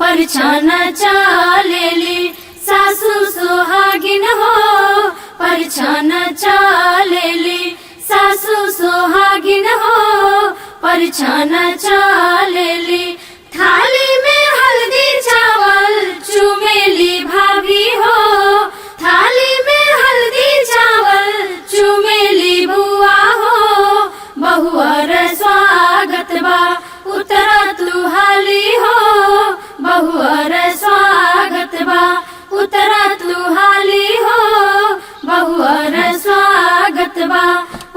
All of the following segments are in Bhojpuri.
परछाना चालेली सासू सोहागिन हो, परछाना चालेली सासू सोहागिन हो, परछाना चालेली। थाली में हल्दी चावल चुमेली भाभी हो, थाली में हल्दी चावल चुमेली बुआ हो। बहुअर स्वागत बा उतरा तू हाली हो, बहुअर स्वागत बा उतरा तू हाली हो, बहुअर स्वागत बा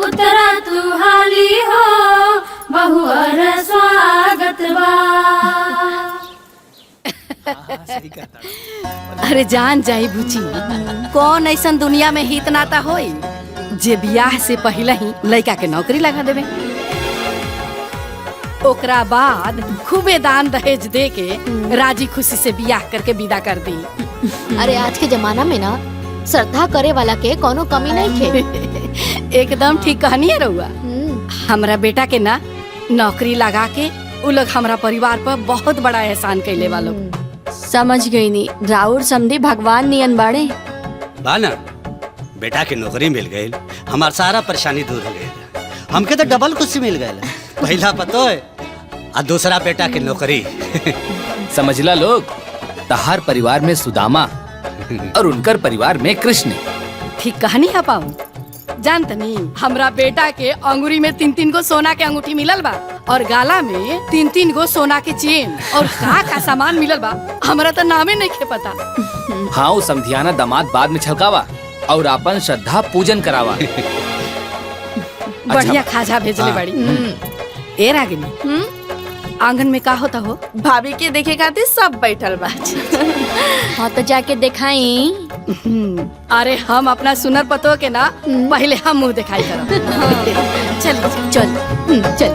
उतरा तू हाली हो, बहुअर स्वागत बा। अरे जान जाई बुची, कौन ऐसा दुनिया में हित नाता होई जे बियाह से पहले ही लड़का के नौकरी लगा देवे, ओकरा बाद खूबे दान दहेज दे के राजी खुशी से बियाह करके विदा कर दी। अरे आज के जमाना में ना श्रद्धा करे वाला के कोनो कमी नहीं थे। एकदम ठीक कहनी है रउआ। हमरा बेटा के ना नौकरी लगा के उ लोग हमरा परिवार पर बहुत बड़ा एहसान कैले वालों। समझ गई नी, राउर समझी भगवान नियन बाड़े बाना। बेटा के नौकरी मिल गई, हमार सारा परेशानी दूर हो गई। हमके तो डबल खुशी मिल गई, पहला पतो है और दूसरा बेटा के नौकरी। समझला लोग, तहार परिवार में सुदामा और उनकर परिवार में कृष्ण। ठीक कहानी है पाऊ। जानतनी हमरा बेटा के अंगूरी में 3-3 गो सोना के अंगूठी मिलल बा और गाला में 3-3 गो सोना के चेन और का सामान मिलल बा, हमरा तो नामे नहीं के पता। हाँ, वो समधियाना दामाद बाद में छलकावा और अपन श्रद्धा पूजन करावा। बढ़िया खाजा भेजले बड़ी। ए रागिनी, आंगन में का होता हो? भाभी के देखे खातिर सब बैठल बा। हाँ तो जाके दिखाई। अरे हम अपना सुनर पतो के ना पहले हम मुंह दिखाई करब। चल चल चल।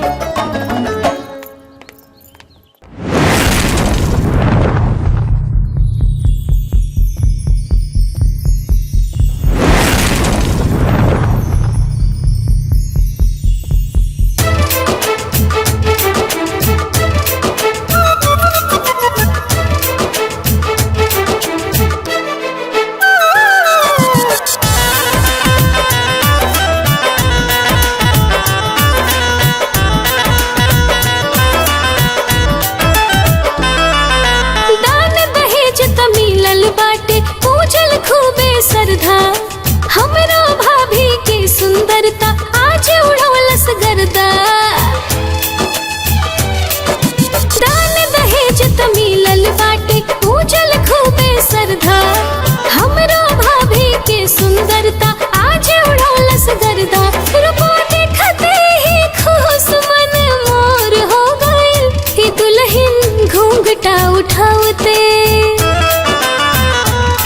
हमरा भाभी की सुंदरता आज उड़ौलस गर्दा। दान दहेज त मिलल बाटे पूजल खूबे श्रद्धा। हमरा भाभी की सुंदरता आज उड़ौलस गर्दा। रूपा देखते ही खुश मन मोर हो गइल, ही दुल्हन घूंघटा उठावते,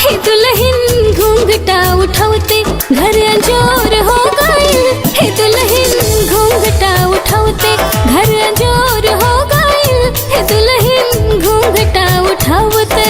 ही दुल्हन घूंघटा उठावते घर अंजोर हो गइल, हे दुल्हन घूंघटा उठावते घर अंजोर हो गइल, हे दुल्हन घूंघटा उठावते।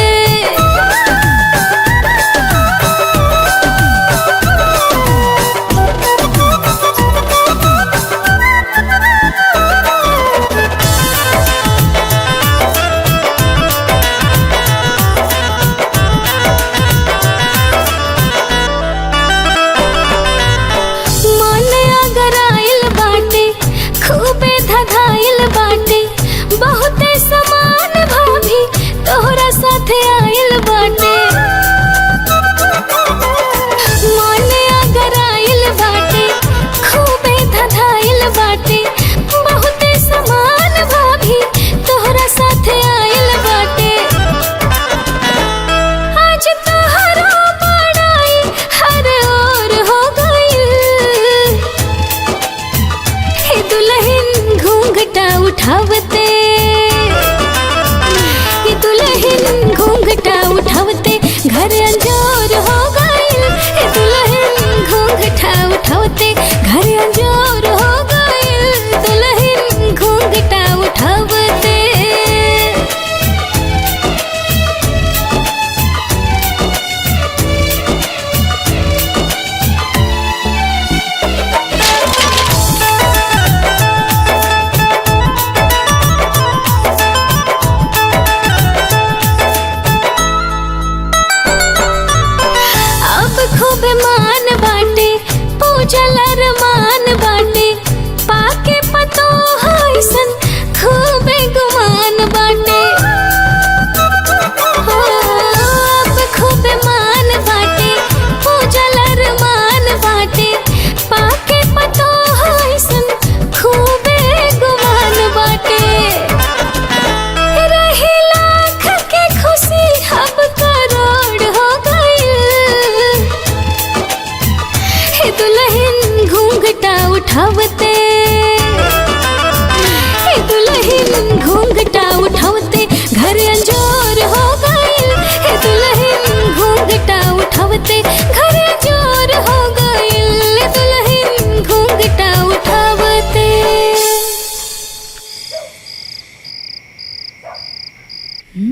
दुल्हन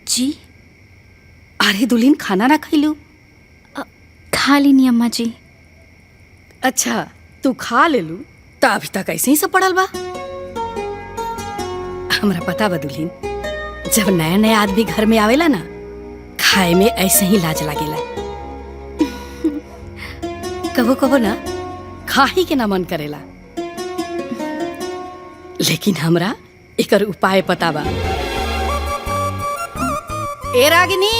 जी अरे दुल्हन खाना ना खैलू? खा लीनी अम्मा जी। अच्छा तू खा ले लू तो अभी तक ऐसे ही सब पड़ल बा। हमरा पता बा दुल्हन, जब नया नया आदमी घर में आवेला ना, खाए में ऐसे ही लाज लागेला। कबो कबो ना खाही के ना मन करेला, लेकिन हमरा एकर उपाय पता बा। ए रागिनी,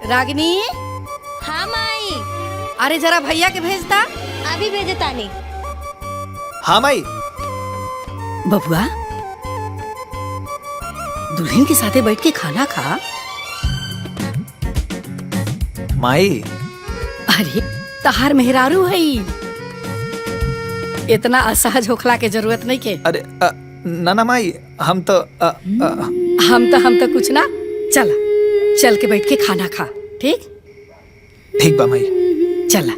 रागिनी, हाँ माई। अरे जरा भैया के भेजता। अभी भेजे तानी। हाँ माई। बबुआ दुल्हन के साथे बैठ के खाना खा। माई अरे तहार मेहरारू है, इतना असहज होखला के जरूरत नहीं के। अरे ना माई, हम तो हम तो कुछ ना। चला चल के बैठ के खाना खा। ठीक ठीक बा माई। चला।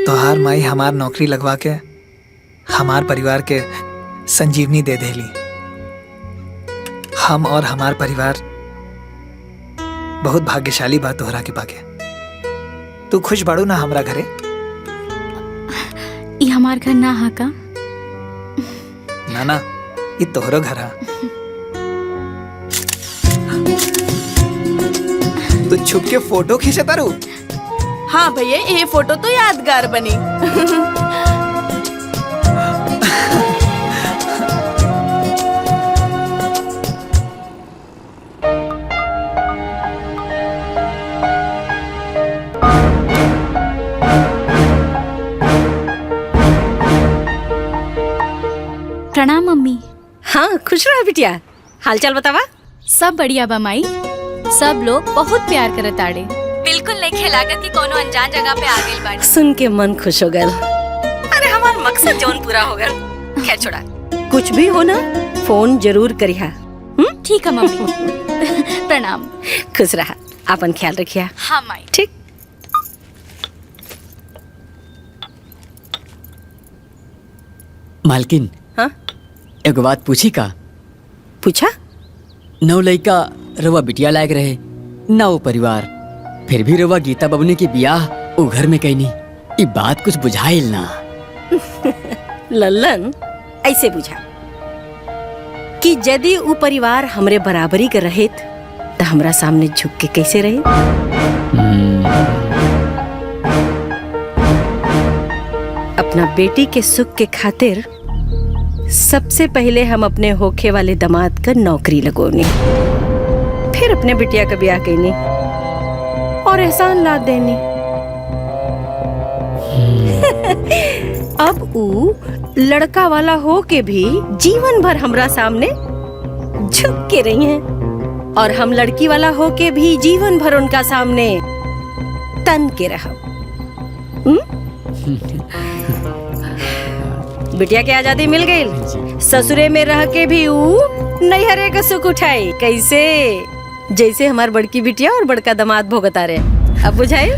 तोहार माई हमार नौकरी लगवा के हमार परिवार के संजीवनी दे देली। हम और हमार परिवार बहुत भाग्यशाली बा तोहरा के पाके। तू खुश बाड़ू ना हमरा घरे? ये हमार घर ना हा का? ना ये तोहरो घर है। तू छुप के फोटो खींचे तारू? हाँ भैया, ये फोटो तो यादगार बनी। प्रणाम मम्मी। हाँ खुश रहो बिटिया। हालचाल बतावा। सब बढ़िया बा माई। सब लोग बहुत प्यार करत आड़े। बिल्कुल नहीं लागत कि कोनो अनजान जगह पे आ गइल बाड़ी। सुन के मन खुश हो गया। अरे हमार मकसद जौन पूरा हो गया। खैर छोड़ा, कुछ भी हो ना फोन जरूर करिहा। ठीक है मम्मी। प्रणाम। खुश रहा, अपन ख्याल रखिया। हाँ माई। ठीक। मालकिन, हाँ एगो बात पूछी का? पूछा। नौ लइका रवा बिटिया लायक रहे ना वो परिवार, फिर भी रवा गीता बबनी के बियाह वो घर में कैनी। ये बात कुछ बुझाइल ना। लल्लन ऐसे बुझा कि यदि वो परिवार हमरे बराबरी के रहित तो हमरा सामने झुक के कैसे रहे। अपना बेटी के सुख के खातिर सबसे पहले हम अपने होखे वाले दामाद का नौकरी लगोनी, फिर अपने बिटिया का ब्याह कैनी और एहसान लाद देनी। अब ऊ लड़का वाला हो के भी जीवन भर हमरा सामने झुक के रही हैं और हम लड़की वाला हो के भी जीवन भर उनका सामने तन के रहा। बिटिया के आजादी मिल गई, ससुरे में रह के भी ऊ नैहरे का सुख उठाई। कैसे? जैसे हमार बड़की बिटिया और बड़का दामाद भोगता रहे। अब बुझाए?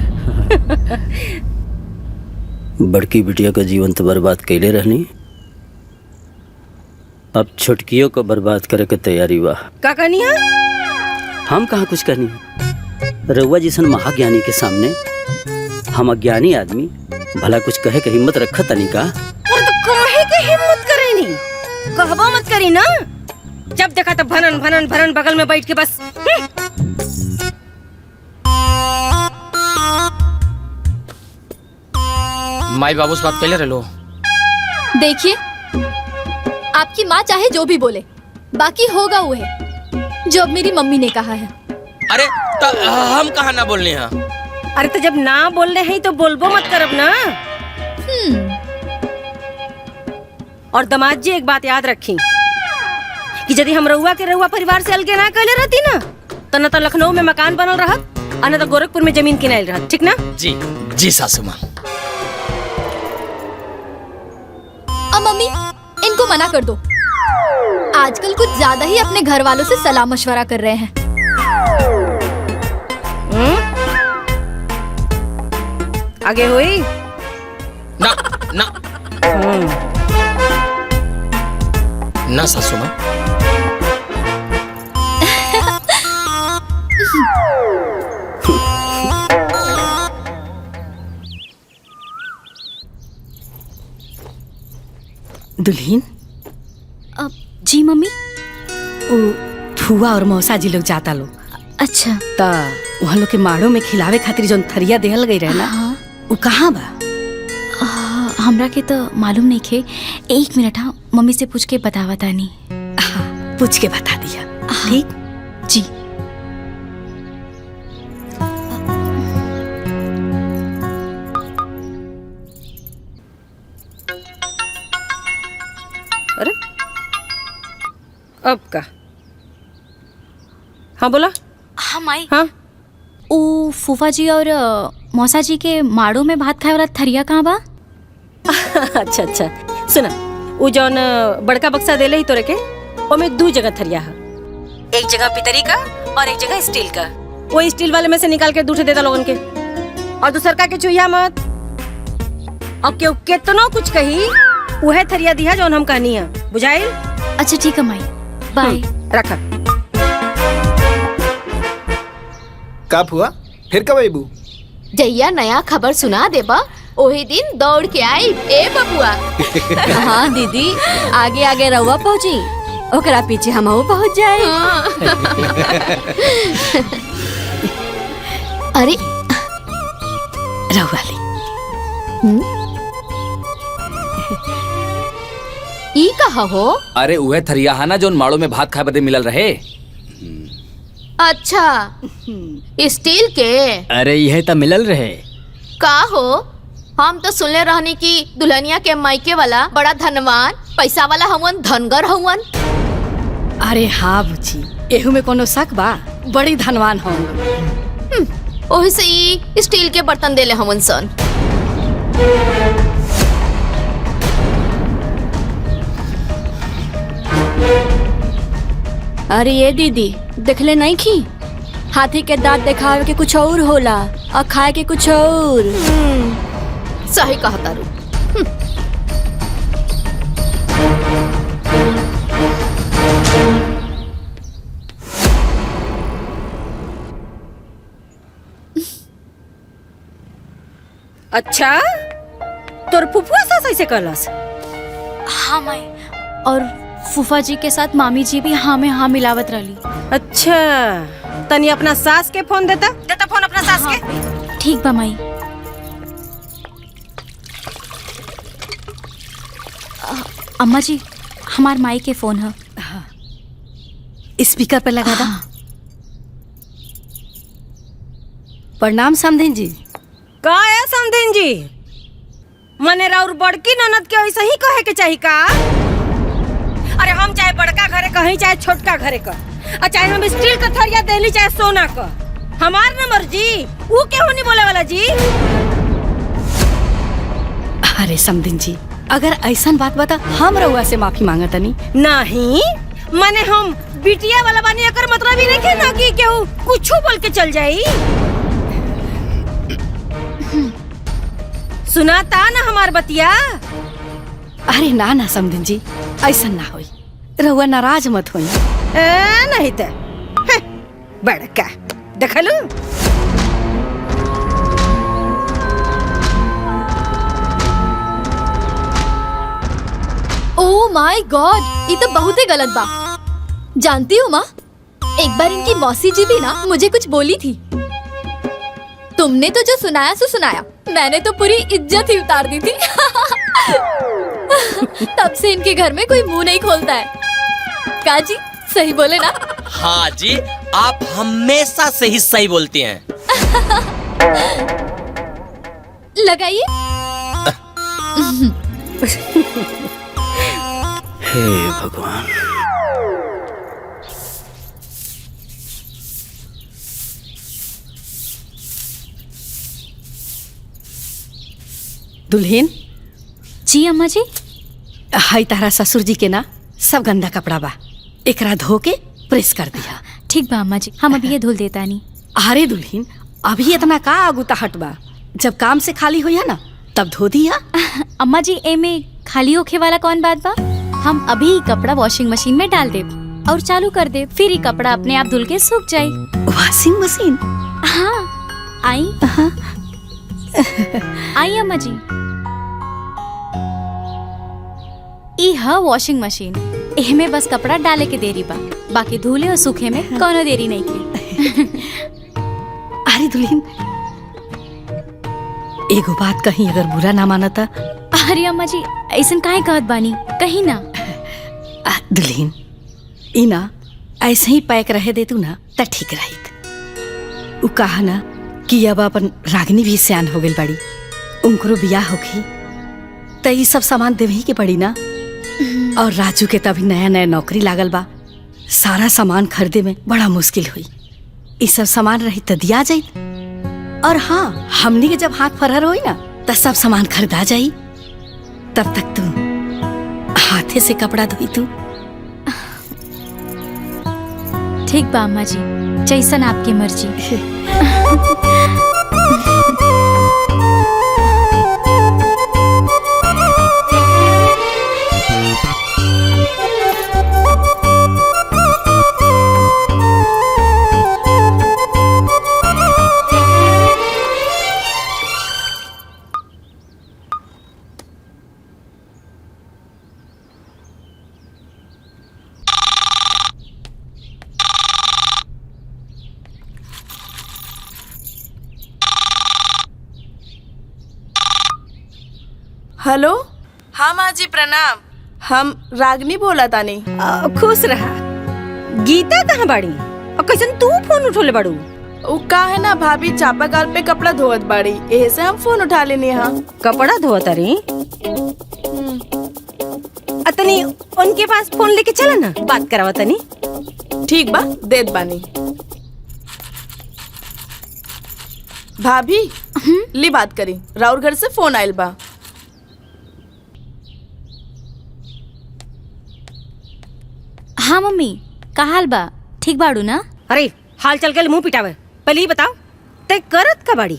बड़की बिटिया का जीवन तो बर्बाद कैले रहनी, अब छोटकियों को बर्बाद करे के तैयारी बा। का कहनिया? हम कहाँ कुछ करनी। रउआ जिसन महाज्ञानी के सामने हम अज्ञानी आदमी भला कुछ कहे के हिम्मत रखा तनी का? और तो काहे के हिम्मत करेनी? कहबो मत करी ना। जब देखा तो भनन भनन भनन बगल में बैठ के बस। माई बाबू से बात कैले रहो। देखिए, आपकी माँ चाहे जो भी बोले, बाकी होगा वो है जो अब मेरी मम्मी ने कहा है। अरे हम कहाँ ना बोलने हैं। अरे तो जब ना बोल रहे हैं तो बोलबो मत करब ना। और दामाद जी एक बात याद रखी कि यदि हम रउआ के रउआ परिवार से अलगे ना कैले रहती ना तो न तो लखनऊ में मकान बनल रहत और न तो गोरखपुर में जमीन किनाइल रहत, ठीक ना? जी जी सासू माँ। अब मम्मी इनको मना कर दो, आजकल कुछ ज्यादा ही अपने घर वालों से सलाह मशवरा कर रहे हैं। आगे हुई ना ना ना सासू माँ। दुल्हीन, जी मम्मी। फुआ और मौसा जी लोग जाता लोग अच्छा। ता वहाँ लोग के माड़ो में खिलावे खातिर जोन थरिया देहल गई रहे ना, हाँ। वो कहाँ बा? हमरा के तो मालूम नहीं खे। एक मिनट, हाँ मम्मी से पूछ के बतावा तानी। हाँ, पूछ के बता दिया। ठीक जी। अरे अब का? हाँ बोला। हाँ माई। हाँ ओ फूफा जी और मौसा जी के माड़ो में भात खाए वाला थरिया कहाँ बा? अच्छा अच्छा, सुना, वो जौन बड़का बक्सा देले ही तोरे के, ओमे 2 जगह थरिया है। एक जगह पितरी का और एक जगह स्टील का। वो स्टील वाले में से निकाल के दूसरे देता लोगन के, और दूसर का के चुहिया मत। अब केहू केतनो कुछ कही उहे थरिया दिया जौन हम कहनी है, बुझाइल? अच्छा ठीक है माई, बाय। रखा। का हुआ? फिर कब आईबू? जैया नया खबर सुना देबा ओही दिन दौड़ के आई। ए बबुआ। हाँ दीदी, आगे आगे रहुआ पहुँची, ओकरा पीछे हम पहुँच जाए। अरे रहुआ ली। ई कहा हो? अरे उहे थरियाहाना जोन माड़ो में भात खाए बदे मिलल रहे। अच्छा, स्टील के? अरे यह तो मिलल रहे। का हो? हम तो सुनले रहनी कि दुल्हनिया के मायके वाला बड़ा धनवान पैसा वाला हवन, धनगर हवन। अरे हाँ बुची, एहू में कोनो शक बा? बड़ी धनवान हो। ओही से ई स्टील के बर्तन देले हवन सन। अरे ये दीदी, देखले नहीं की? हाथी के दांत दिखावे के कुछ और होला और खाए के कुछ और। सही कहा तारू। अच्छा, तोर फुफुआ सास ऐसे कहलस? हाँ माई, और फूफा जी के साथ मामी जी भी हाँ में हाँ मिलावत रही। अच्छा, तनी अपना सास के फोन देता फोन अपना सास के। ठीक बा माई। अम्मा जी, हमार माई के फोन है। स्पीकर पे लगा दा। प्रणाम समधिन जी। का है समधिन जी? मने राउर बड़की ननद के ऐसा ही कहे के चाहिए का? अरे हम चाहे बड़का घरे कहीं चाहे छोटका घरे का, और चाहे हम स्टील का थरिया देली चाहे सोना का, हमार न मर्जी। वो क्यों नहीं बोले वाला जी? अरे समधिन जी, अगर ऐसा बात बता हम रउआ से माफी मांगत नहीं। नहीं, मने हम बिटिया वाला बानी, अकर मतलब ही नहीं ना कि केहू कुछ बोल के चल जाई। सुनाता ना हमार बतिया। अरे ना ना समधिन जी, ऐसा ना होई, रउआ नाराज मत होई। नहीं तो बड़का देखलू। ओह माय गॉड, ये तो बहुत ही गलत बा। जानती हो माँ, एक बार इनकी मौसी जी भी ना मुझे कुछ बोली थी। तुमने तो जो सुनाया सो सुनाया, मैंने तो पूरी इज्जत ही उतार दी थी। तब से इनके घर में कोई मुंह नहीं खोलता है। काजी सही बोले ना? हाँ जी, आप हमेशा से ही सही बोलती हैं। लगाइए। हे भगवान। दुल्हन जी अम्मा जी। हाई तारा ससुर जी के ना सब गंदा कपड़ा बा, एकरा धो के प्रेस कर दिया। ठीक बा अम्मा जी, हम अभी ये धुल देता नहीं। अरे दुल्हन अभी इतना का आगुता हट बा, जब काम से खाली हुई है ना तब धो दिया। अम्मा जी एमे खाली होखे वाला कौन बात बा, हम अभी ही कपड़ा वॉशिंग मशीन में डाल दे और चालू कर दे, फिर ही कपड़ा अपने आप धुल के सूख जाए। Washing machine? हाँ आई आई अम्मा जी, ई है वॉशिंग मशीन, एहमे बस कपड़ा डाले के देरी बा, बाकी धुले और सूखे में कोनो देरी नहीं की। अरे दुल्हन एगो बात कहीं अगर बुरा ना माना था। अरे अम्मा जी ऐसन काहे कहत बानी, कहीं ना। दुल्हन ई ना ऐसे ही पैक रहे दे तू ना त ठीक रहित। उ कहा ना कि अब अपन रागनी भी सियान हो गई बड़ी, उनको बियाह होगी त ई सब सामान देवे ही के पड़ी ना। और राजू के तभी नया नया नौकरी लागल बा, सारा सामान खरीदे में बड़ा मुश्किल हुई। ई सब सामान रही त दिया जाई, और हाँ हमनी के जब हाथ फरहर होई ना त सब सामान खरीदा जाई। तब तक तू हाथे से कपड़ा धोई तू। ठीक बा अम्मा जी, जैसन आपकी मर्जी। हेलो। हाँ माँ जी प्रणाम, हम रागनी बोला तानी। खुश रहा। गीता कहाँ बाड़ी और कैसन तू फोन उठोले बाड़ू? उ का है ना भाभी चापाकल पे कपड़ा धोवत बाड़ी, एहे से हम फोन उठा लेनी। हाँ कपड़ा धोवत रही? अतनी उनके पास फोन लेके चला ना, बात करावा तनी। ठीक बा, देत बानी। भाभी ली बात करी, राउर घर से फोन आयल बा। हाँ मम्मी का हाल बा, ठीक बाड़ू ना? अरे हाल चल के मुंह पिटावे, पहले ही बताओ ते करत का बाड़ी?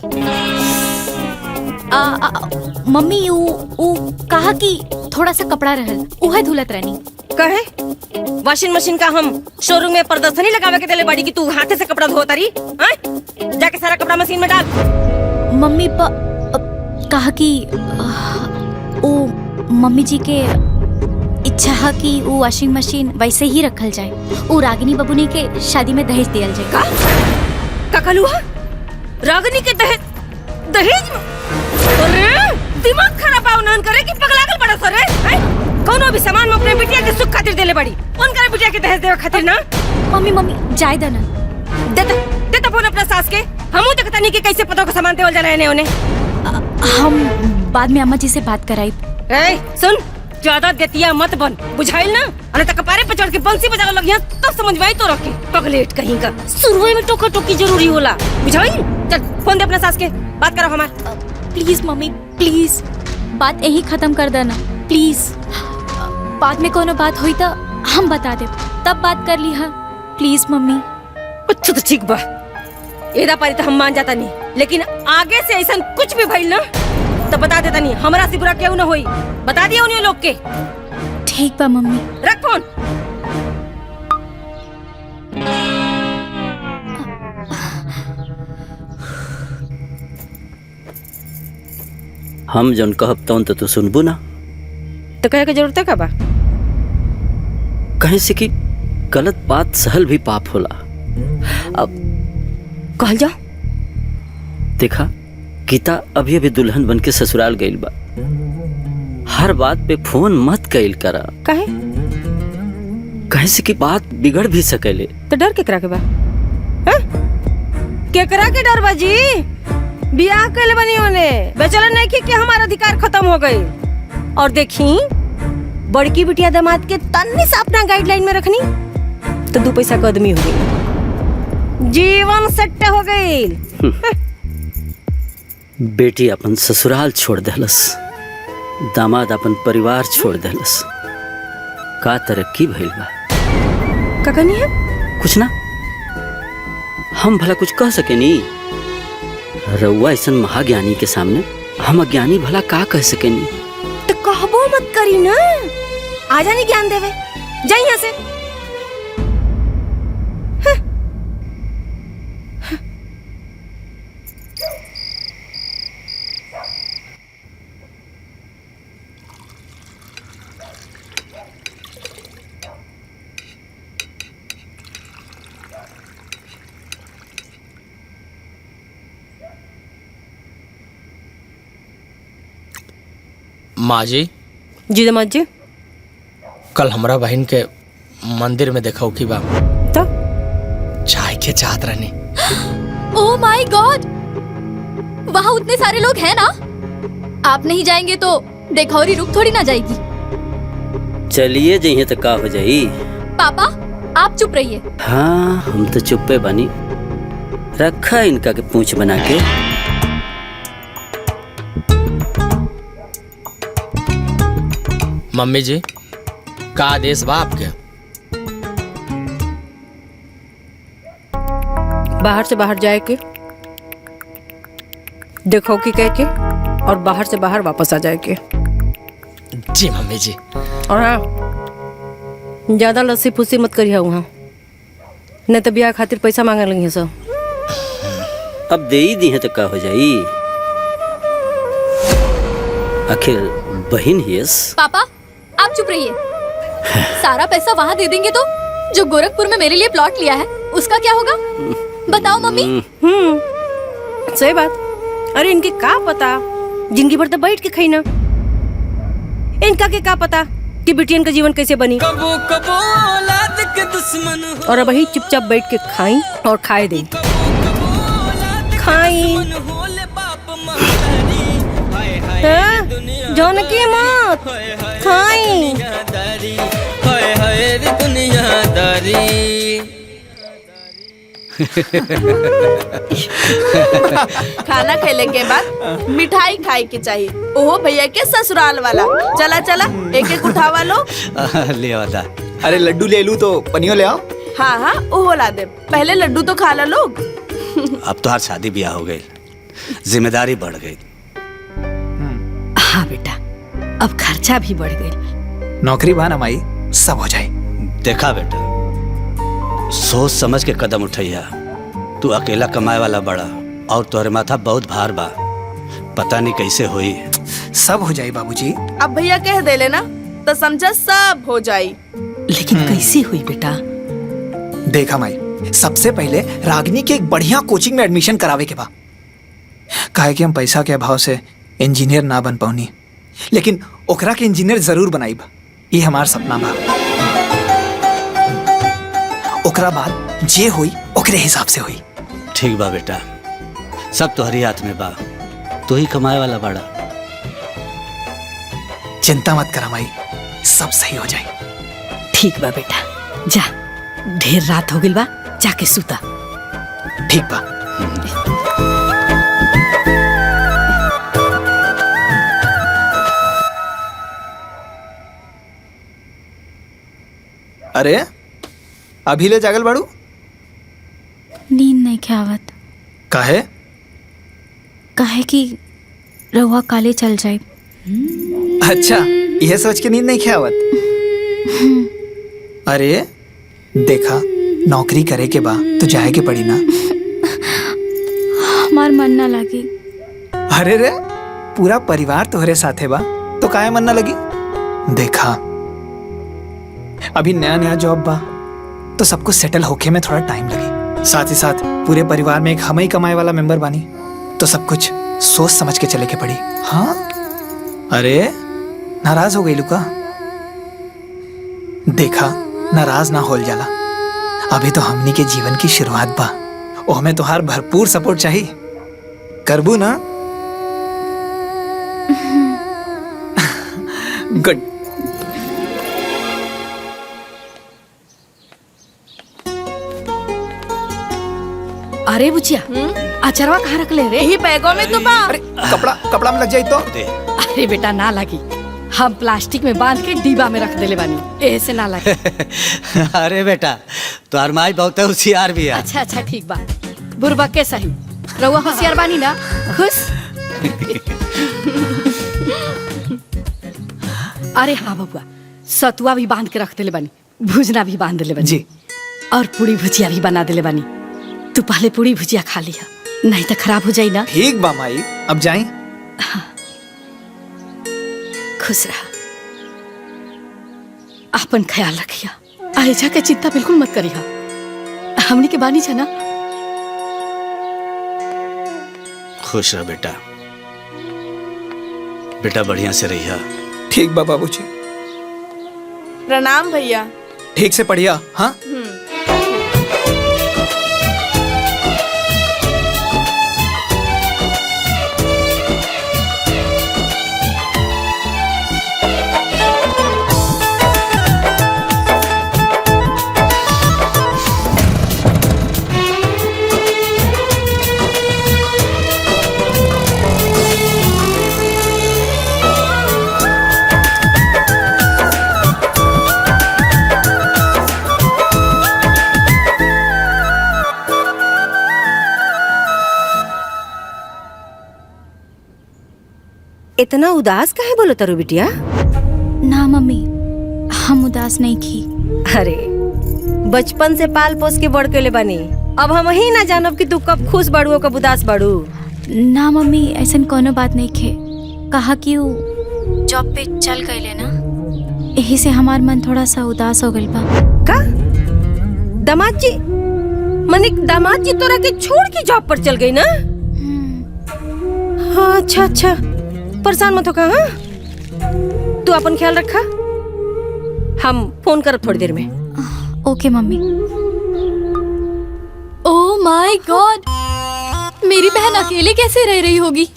मम्मी ऊ कहा कि थोड़ा सा कपड़ा रहल, उहे धुलत रहनी। कहे वॉशिंग मशीन का हम शोरूम में प्रदर्शनी लगावे के देले बाड़ी कि तू हाथे से कपड़ा धोता रही? जाके सारा कपड़ा मशीन में डाल। मम्मी कहा कि ओ मम्मी जी के इच्छा है कि वो वॉशिंग मशीन वैसे ही रखल जाए, वो रागिनी बबुनी के शादी में दहेज दियल जाए। का कहलुहा? रागिनी के दहेज में? अरे दिमाग खराब आओ नन करे कि पगलागल बड़ा सरे। कोनो भी सामान में अपने बिटिया के सुख खातिर देले बड़ी, उनका बिटिया के दहेज देवे खातिर ना। मम्मी जाय देना। देता फोन अपना सास के, हमू देखता नहीं कि कैसे पतो का सामान देवल जाना है उन्हें। हम बाद में अम्मा जी से बात कराई। सुन ज्यादा गतिया मत बन, बुझाइल ना? अरे तक कपारे पे चढ़ के बंसी बजावे लगिया तो समझ में आई तो रखे पगलेट कहीं का। शुरू में टोका टोकी जरूरी होला, बुझाइल? चल फोन दे अपना सास के, बात करो हमार। प्लीज मम्मी प्लीज, बात यही खत्म कर देना प्लीज। बाद में कोनो बात हुई तो हम बता दे, तब बात कर ली है प्लीज मम्मी। अच्छा तो ठीक बा, एदा पारी तो हम मान जाता नहीं, लेकिन आगे से ऐसा कुछ भी भइल ना तो बता देता नहीं, हमरा से बुरा क्यों ना होई, बता दिया उन्हें लोग के। ठीक बा मम्मी। रख फोन। हम जन कहब तौन तो तू सुनबू ना, तो कहे के जरूरत का बा? कहे से कि गलत बात सहल भी पाप होला। अब कहल जा। देखा गीता अभी अभी दुल्हन बन के ससुराल गइल बा, हर बात पे फोन मत कइल करा। कहे से कि बात बिगड़ भी सकेले। तो डर केकरा के बा? केकरा के डर बाजी? बियाह कइले बनी होने, बेचैन नहीं कि हमारा अधिकार खत्म हो गई। और देखी बड़की बिटिया दामाद के तन्नी से अपना गाइडलाइन में रखनी तो 2 पैसा का आदमी हो गई, जीवन सेट हो गई। बेटी अपन ससुराल छोड़ देलस, दामाद अपन परिवार छोड़ देलस। का तरक्की भइल बा। का कहनी है? कुछ ना, हम भला कुछ कह सके नी। रउआ ऐसन महाज्ञानी के सामने हम अज्ञानी भला का कह सके नी। तो कहबो मत करी ना, आ जानी ज्ञान देवे। जा यहाँ से। माँ जी। जी दामाद जी। कल हमरा बहन के मंदिर में देखा की बा तो चाय के चाहत रहनी। ओह माय गॉड, वहाँ उतने सारे लोग हैं ना। आप नहीं जाएंगे तो देखौरी रुक थोड़ी ना जाएगी। चलिए जइए तो का हो जाई। पापा आप चुप रहिए। हाँ हम तो चुप्पे बनी। रखा इनका के पूंछ बना के। मम्मी जी का आदेश बा आपके? बाहर से बाहर जाए के, देखो कि कह के, और बाहर से बाहर वापस आ जाए के। जी मम्मी जी। और हाँ, ज्यादा लस्सी फुस्सी मत करिए वहाँ, नहीं तो ब्याह खातिर पैसा मांगे लगी सब। अब दे ही दी है तो का हो जाई। आखिर बहन ही है। पापा आप चुप रहिए। सारा पैसा वहाँ दे देंगे तो जो गोरखपुर में मेरे लिए प्लॉट लिया है उसका क्या होगा? बताओ मम्मी। सही बात। अरे इनके का पता, जिंदगी भर तो बैठ के खाई ना। इनका के का पता कि बिटियन का जीवन कैसे बनी। कबो कबो औलाद के दुश्मन हो। और अब वही चुपचाप बैठ के खाई और खाए दे। खाई जानकी मत खाई। दुनियादारी। खाना खेले के बाद मिठाई खाए के चाहिए। ओहो भैया के ससुराल वाला। चला चला एक एक उठावा लो। ले वादा। अरे लड्डू ले लूं तो पनियो ले आओ। हाँ हाँ ओहो ला दे, पहले लड्डू तो खा लो लोग। अब तो हर शादी ब्याह हो गई, जिम्मेदारी बढ़ गई। हाँ बेटा, अब खर्चा भी बढ़ गई। नौकरी बा ना माई, सब हो जाए। देखा बेटा, सोच समझ के कदम उठैया। तू अकेला कमाए वाला बड़ा और तोहरे माथा बहुत भार बा। पता नहीं कैसे होई। सब हो जाए बाबूजी। अब भैया कह दे लेना तो समझा सब हो जाए। लेकिन कैसे हुई बेटा? देखा माई, सबसे पहले रागिनी के एक बढ़िया कोचिंग में एडमिशन करावे के बा। काहे कि हम पैसा के अभाव से इंजीनियर ना बन पाऊनी, लेकिन ओकरा के इंजीनियर जरूर बनाई बा। ये हमार सपना बा। ओकरा बाद जे हुई ओकरे हिसाब से हुई। ठीक बा बेटा, सब तोहरी हाथ में बा। तू ही कमाए वाला बड़ा। चिंता मत करा माई, सब सही हो जाए। ठीक बा बेटा, जा ढेर रात हो गई बा, जाके सुता। ठीक बा। अरे अभी ले जागल बाड़ू? नींद नहीं ख्यावत। काहे? काहे कि रहुआ काले चल जाए। अच्छा, यह सोच के नींद नहीं ख्यावत? अरे देखा, नौकरी करे के बा तो जाए के पड़ी ना। हमार मन ना लगी। अरे रे, पूरा परिवार तोहरे साथे बा तो काहे मन ना लगी? देखा, अभी नया नया जॉब बा तो सब कुछ सेटल होके में थोड़ा टाइम लगी। साथ ही साथ पूरे परिवार में एक हम ही कमाए वाला मेंबर बानी, तो सब कुछ सोच समझ के चले के पड़ी। हाँ? अरे नाराज हो गई लुका? देखा, नाराज ना होल जाला। अभी तो हमनी के जीवन की शुरुआत बा, ओ हमें तोहार भरपूर सपोर्ट चाहिए। करबू ना? गुड। अरे बुचिया, अचरवा कहाँ रख ले रे? यही बैगों में तो बा। अरे कपड़ा में लग जाए तो? अरे बेटा ना लगी, हम प्लास्टिक में बांध के डिब्बा में रख देले बानी, ऐसे ना लगे। अरे बेटा तोहर माई बहुत होशियार भी है। अच्छा अच्छा ठीक बा, बुरबक के सही, रउआ होशियार बानी ना, खुश। अरे हाँ बबुआ, सतुआ भी बांध के रख देले बानी, भुजना भी बांध देले बानी जी, और पूरी भुजिया भी बना देले बानी। तू पहले पूरी भुजिया खा लिया, नहीं तो खराब हो जाई ना। ठीक बा माई, अब जाएं? खुश रहा, अपन ख्याल रखिया, आयजा के चिंता बिल्कुल मत करिया, हमनी के बानी छना। खुश रह बेटा, बेटा बढ़िया से रहिया। ठीक बा बाबूजी। प्रणाम भैया। ठीक से पढ़िया। हाँ इतना उदास काहे बोलो तारू बिटिया? ना मम्मी, हम उदास नहीं की। अरे बचपन से पाल पोस के बड़ के ले बनी, अब हम ही ना जानब कि तू कब खुश बाड़ू कब उदास बाड़ू। ना मम्मी, ऐसा कोनो बात नहीं खे, कहा कि वो जॉब पे चल गए ना, यही से हमार मन थोड़ा सा उदास हो गइल बा। का दामाद जी, मने दामाद जी तोरा के छोड़ के जॉब पर चल गई ना? हाँ अच्छा अच्छा, परेशान मत हो का। हाँ तू अपन ख्याल रखा, हम फोन करब थोड़ी देर में। ओके मम्मी। ओह माय गॉड, मेरी बहन अकेले कैसे रह रही होगी?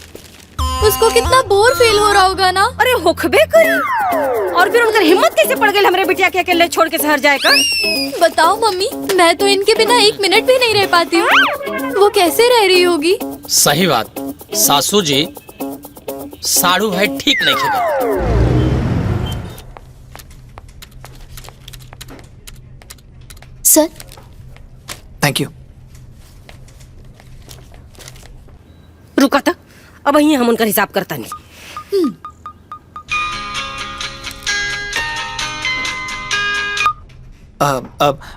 उसको कितना बोर फील हो रहा होगा ना। अरे होखबे करी, और फिर उनकर हिम्मत कैसे पड़ गई हमरे बिटिया के अकेले छोड़ के शहर जाए का? बताओ मम्मी, मैं तो इनके बिना एक मिनट भी नहीं रह पाती हूँ, वो कैसे रह रही होगी? सही बात सासू जी, साड़ू भाई ठीक नहीं खेगा। सर थैंक यू। रुका था, अब यही हम उनका हिसाब करता नहीं।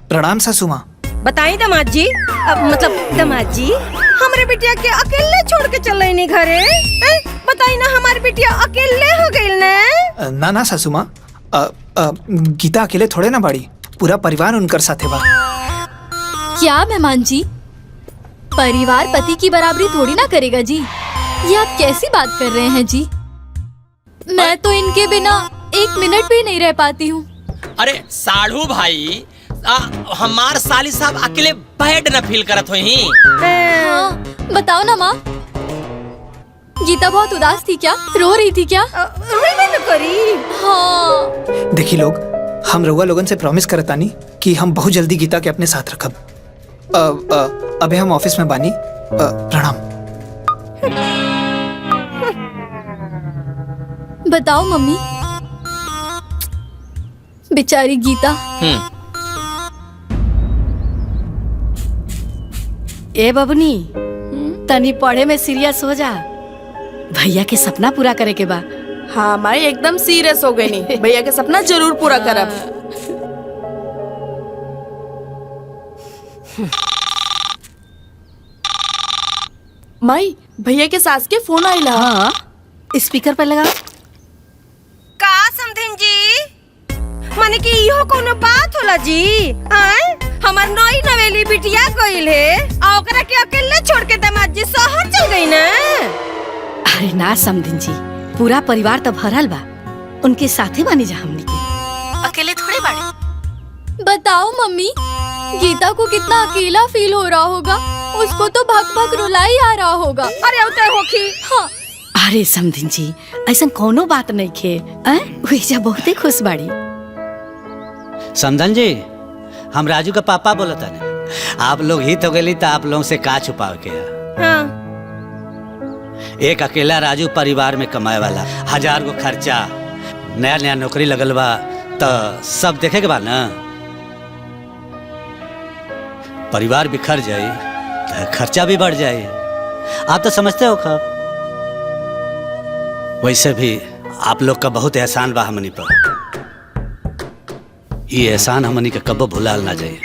प्रणाम सासू माँ। बताई दामाद जी, मतलब दामाद जी, हमरे बिटिया के अकेले छोड़ के चल रही नहीं घरे। बताई ना, हमारी बिटिया अकेले हो गई ना। ना ना सासू माँ, गीता अकेले थोड़े ना बाड़ी, पूरा परिवार उनकर साथे बा। क्या मेहमान जी, परिवार पति की बराबरी थोड़ी ना करेगा जी, ये आप कैसी बात कर रहे हैं जी? मैं तो इनके बिना एक मिनट भी नहीं रह पाती हूँ। अरे साड़ू भाई, हमार साली साहब अकेले बैड न फील करत होई। हाँ, बताओ ना माँ, गीता बहुत उदास थी क्या? रो रही थी क्या? करी। हाँ। देखी लोग, हम रउआ लोगन से प्रॉमिस करतानी कि हम बहुत जल्दी गीता के अपने साथ रखब। अबे हम ऑफिस में बानी। प्रणाम। बताओ मम्मी, बेचारी गीता। ए बबनी, तनी पढ़े में सीरियस हो जा, भैया के सपना पूरा करे के बा। हाँ माई, एकदम सीरियस हो गई नहीं, भैया के सपना जरूर पूरा करब। माई, भैया के सास के फोन आइला। हाँ, स्पीकर पर लगा। का समधिन जी, माने कि इहो कोनो बात होला जी? आए हमार नई नवेली बिटिया गइल है, आ ओकरा के अकेले छोड़ के दामाद जी शहर चल गई ना? अरे ना समधिन जी, पूरा परिवार तो भरल बा, उनके साथे बानी जा हमनी के, अकेले थोड़े बाड़े। बताओ मम्मी, गीता को कितना अकेला फील हो रहा होगा, उसको तो भग भग रुलाई आ रहा होगा। अरे उते होखी। हाँ। अरे समधिन जी, ऐसा कोनो बात नहीं खे, वही बहुते खुश बाड़ी। समधन जी, हम राजू का पापा बोलता है, आप लोग हित हो गई तो आप लोगों से का छुपाव के? हाँ। एक अकेला राजू परिवार में कमाए वाला, 1000 गो खर्चा, नया नया नौकरी लगल बा, तो सब देखे के बा ना। परिवार बिखर जाए तो खर्चा भी बढ़ जाए। आप तो समझते हो खब। वैसे भी आप लोग का बहुत एहसान बा हमनी पर। ये एहसान हमनी के कब्बो भुलाल ना जाए।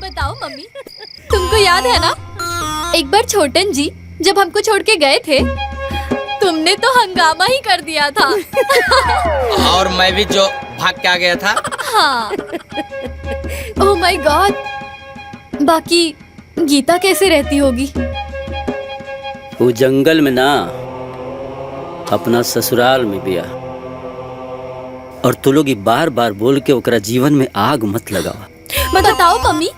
बताओ मम्मी, तुमको याद है ना एक बार छोटन जी जब हमको छोड़ के गए थे, तुमने तो हंगामा ही कर दिया था। और मैं भी जो भाग के आ गया था। हाँ। ओह माय गॉड। बाकी गीता कैसे रहती होगी? वो जंगल में ना अपना ससुराल में बिया। और तू लोग बार बार बोल के ओकरा जीवन में आग मत लगावा। बताओ मम्मी,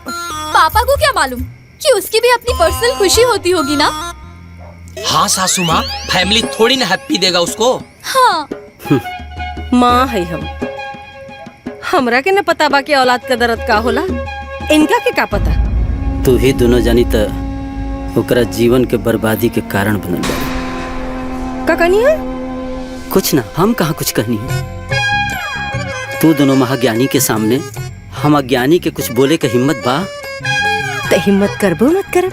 पापा को क्या मालूम कि उसकी भी अपनी पर्सनल खुशी होती होगी ना। हाँ सासू माँ, फैमिली थोड़ी ना हैप्पी देगा उसको। हाँ। माँ है हम, हमरा के न पता बा कि औलाद का दर्द का होला। इनका के का पता। तू ही दोनों जानी त ओकरा जीवन के बर्बादी के कारण बनल बा। का कहनी है? कुछ ना, हम कहाँ कुछ कहनी है। तू दोनों महाज्ञानी के सामने हम अज्ञानी के कुछ बोले के हिम्मत बा? तो हिम्मत करबो मत करब।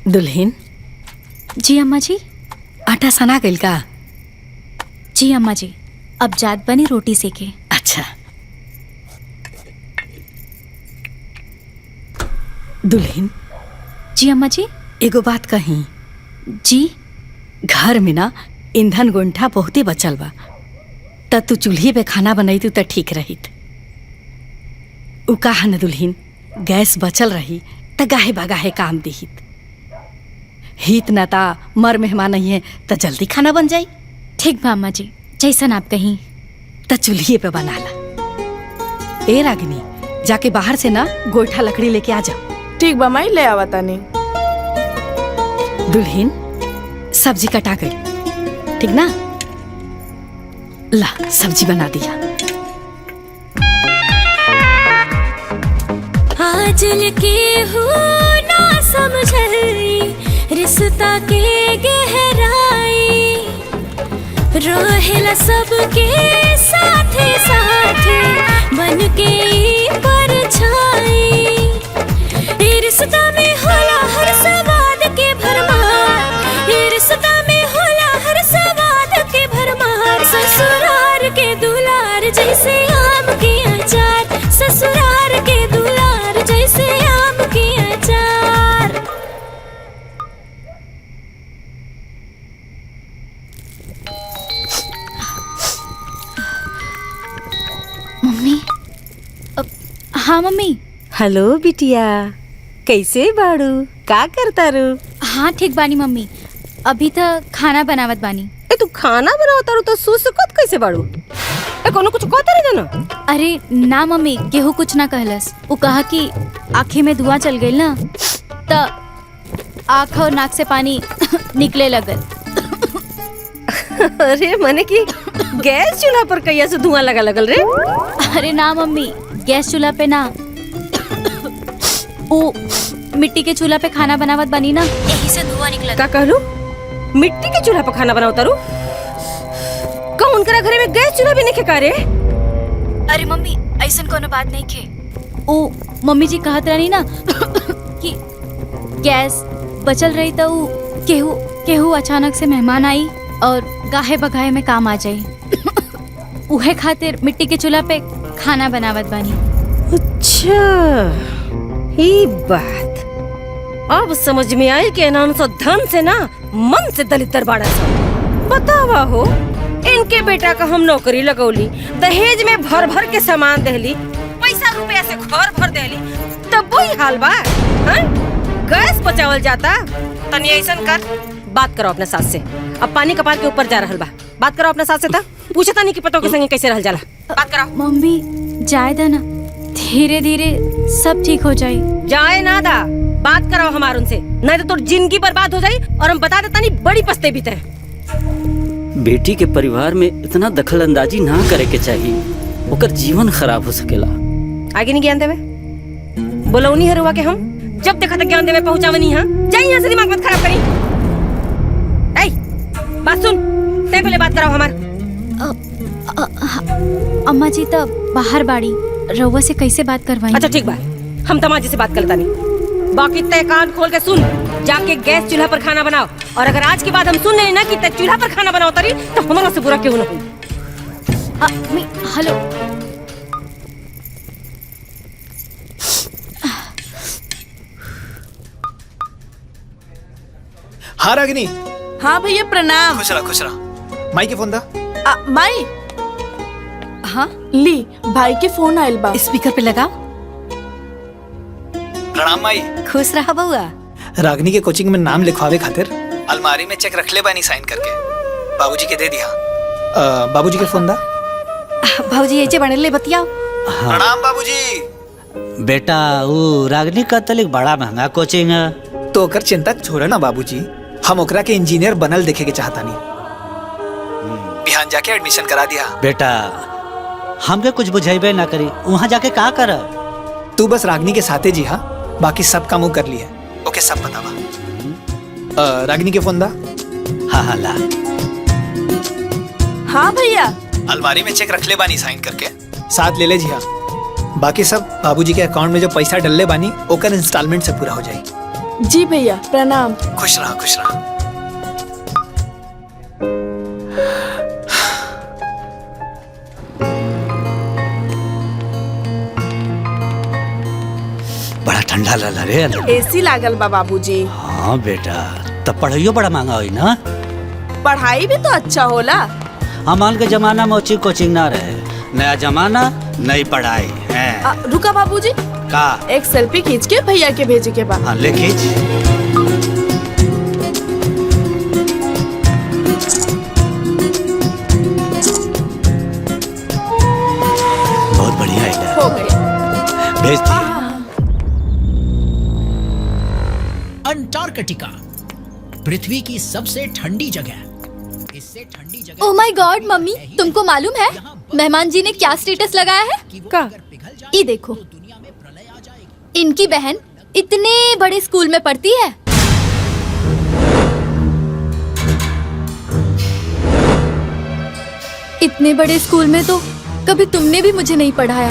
दुल्हन। जी अम्मा जी। आटा सना गइल का? जी अम्मा जी, अब जात बनी रोटी सेके। अच्छा। दुल्हन। जी अम्मा जी। एगो बात कही। जी। घर में ना ईंधन गोंठा बहुते बचल बा, त तू चूल्ही पे खाना बनई तू त ठीक रहित। उ कहा न दुल्हन, गैस बचल रही त गाहे बागाहे काम दिहित। हित न ता मर मेहमान नहीं है त जल्दी खाना बन जाई। ठीक बा अम्मा जी, जैसन आप कहीं। त चूल्हे पे बना ला। ए रागिनी, जाके बाहर से ना गोईठा लकड़ी लेके आ जाओ। ठीक बा माई, ले आवा तानी। दुल्हन, सब्जी कटा गई, ठीक ना? ला सब्जी बना दिया। आजल के हो ना समझई रिश्ता के गहराई, रहेला सबके साथे साथे बन के परछाई। ये रिश्ता में होला हर सवाद के भरमार, ये रिश्ता में होला हर सवाद के भरमार। ससुरार के दुलार जैसे आम के अचार, ससुरार के दुलार जैसे आम के अचार। मम्मी। हाँ मम्मी। हेलो बिटिया, कैसे बाड़ू? का करता रू? हाँ ठीक बानी मम्मी, अभी तक खाना बनावत बानी। ए तू खाना बनावता रू तो सुसुकत कैसे बाड़ू? ए कोनो कुछ कहता रही ना? अरे ना मम्मी, केहू कुछ ना कहलस। वो कहा कि आँखें में धुआं चल गई ना, त आँख और नाक से पानी निकले लगल। अरे मने कि गैस चूल्हा पर कैया से धुआं लगा लगल रे? अरे ना मम्मी, गैस चूल्हा पे ना, वो मिट्टी के चूल्हा पे खाना बनावत बनी ना, यही से धुआं निकला। का कहलू? मिट्टी के चूल्हा पर खाना बनावता रू? कौन उनकरा घरे में गैस चूल्हा भी नहीं का रे? अरे मम्मी, ऐसा कोनो बात नहीं खे। ओ मम्मी जी कहत रही ना कि गैस बचल रही तो केहू केहू अचानक से मेहमान आई और गाहे बगाहे में काम आ जाई। उहे खातिर मिट्टी के चूल्हा पे खाना बनावत बानी। अच्छा, ये बात अब समझ में आई कि नाम सो धन से ना मन से दलितर बाड़ा सा। बतावा हो, इनके बेटा का हम नौकरी लगौली, दहेज में भर भर के सामान देली, पैसा रुपया से घर भर देली, तब वही हाल बा। गैस बचावल जाता। तनी ऐसन कर, बात करो अपने सास से। अब पानी कपार के ऊपर जा रहल बा। बात करो अपने साथ से था। पूछता नहीं कि पतो के संगे कैसे रह जाला। बात करो। मम्मी जाए दा ना, धीरे धीरे सब ठीक हो जाए। जाए ना दा, बात करो हमार उनसे, नहीं तो तोर जिंदगी बर्बाद हो जाई और हम बता देता नहीं बड़ी पछते भी तय। बेटी के परिवार में इतना दखल अंदाजी ना करे के चाहिए, ओकर जीवन खराब हो सकेला। आगे नहीं ज्ञान देवे, बोलो नहीं हरुआ के हम जब देखा था ज्ञान देवे पहुंचावे नहीं। हाँ जाइए यहाँ से, दिमाग मत खराब करी। ऐ बात सुन, ते पहले बात कराओ हमार। अम्मा जी तो बाहर बाड़ी, रउआ से कैसे बात करवाई? अच्छा ठीक बा, हम तमाजी से बात करता नहीं। बाकी तय कान खोल के सुन, जाके गैस चूल्हा पर खाना बनाओ। और अगर आज के बाद हम सुन नहीं ना कि तय चूल्हा पर खाना बनाओ तरी, तो हमारा से बुरा क्यों ना हुई। हेलो, हाँ रागिनी। हाँ भैया प्रणाम। खुश रहा खुश रहा। माई के फोन दा। माई। हाँ ली भाई के फोन आयल बा। स्पीकर पे लगाओ। प्रणाम माई। खुश रहा बउआ। रागिनी के कोचिंग में नाम लिखवावे खातिर अलमारी में चेक रख ले बानी साइन करके, बाबूजी के दे दिया। बाबूजी के फोन दा। भाऊजी ऐसे बने ले बतियाओ। प्रणाम बाबूजी। बेटा वो रागनी का तलिक बड़ा महंगा कोचिंग है। तो ओकर चिंता छोड़े ना बाबूजी, हम ओकरा के इंजीनियर बनल देखे के चाहता नहीं। बिहान जाके एडमिशन करा दिया। बेटा हमके कुछ बुझाइबे ना करी, वहाँ जाके का कर। तू बस रागनी के साथे जी, हाँ बाकी सब काम वो कर लिया। ओके सब बतावा। रागनी के फोन दा। हाँ हाँ ला। हाँ भैया। अलमारी में चेक रख ले बानी साइन करके, साथ ले ले जी। हाँ बाकी सब बाबूजी के अकाउंट में जो पैसा डलले बानी ओकर इंस्टॉलमेंट से पूरा हो जाए। जी भैया प्रणाम। खुश रहा खुश रहा। बड़ा ठंडा लला रे अंदर। एसी लागल बा बाबूजी। हाँ बेटा, तब पढ़ाइयो बड़ा महंगा हुई ना। पढ़ाई भी तो अच्छा होला। हमाल के जमाना में अच्छी कोचिंग ना रहे, नया जमाना नई पढ़ाई है। रुका बाबूजी, का एक सेल्फी खींच के भैया के भेजे के बाद। हाँ ले खींच। बहुत बढ़िया है। हो गई। भेज दिया। अंटार्कटिका पृथ्वी की सबसे ठंडी जगह। इससे ठंडी जगह। ओह माय गॉड मम्मी, तुमको मालूम है मेहमान जी ने क्या स्टेटस लगाया है? का? ये देखो, इनकी बहन इतने बड़े स्कूल में पढ़ती है। इतने बड़े स्कूल में तो कभी तुमने भी मुझे नहीं पढ़ाया।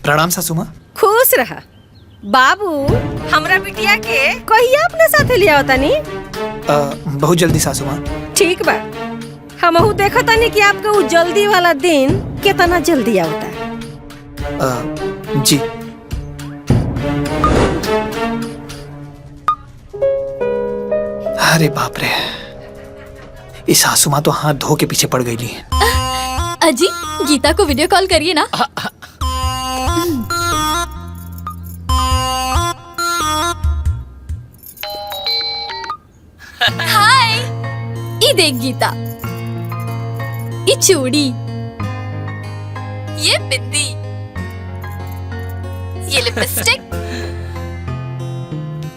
प्रणाम सासू माँ। खुश रहा बाबू। हमरा बिटिया के कहिया अपने साथे लिया होता नहीं? बहुत जल्दी सासू माँ। ठीक बा, हमहू देखा तानी कि आपका वो जल्दी वाला दिन कितना जल्दी आता है। जी। अरे बाप रे, इस सासू माँ तो हाथ धो के पीछे पड़ गई। अजी गीता को वीडियो कॉल करिए ना। हाय, ये देख गीता, ये चूड़ी, ये बिंदी, ये लिपस्टिक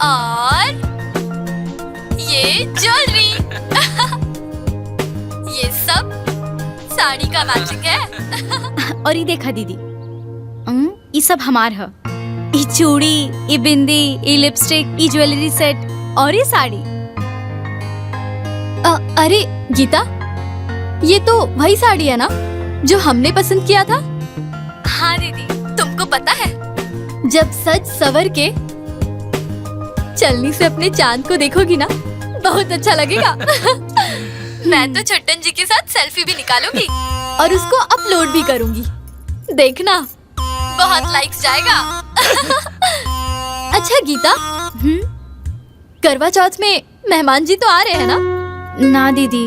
और ये ज्वेलरी। ये सब साड़ी का मैचिंग है। और ये देखा दीदी, ये सब हमार है। ये चूड़ी, ये बिंदी, ये लिपस्टिक, ये ज्वेलरी सेट और ये साड़ी। अरे गीता, ये तो वही साड़ी है ना जो हमने पसंद किया था? हाँ दीदी, तुमको पता है जब सज सवर के चलनी से अपने चांद को देखोगी ना, बहुत अच्छा लगेगा। मैं तो छट्टन जी के साथ सेल्फी भी निकालूंगी और उसको अपलोड भी करूंगी। देखना बहुत लाइक्स जाएगा। अच्छा गीता, करवा चौथ में मेहमान जी तो आ रहे हैं ना? ना दीदी।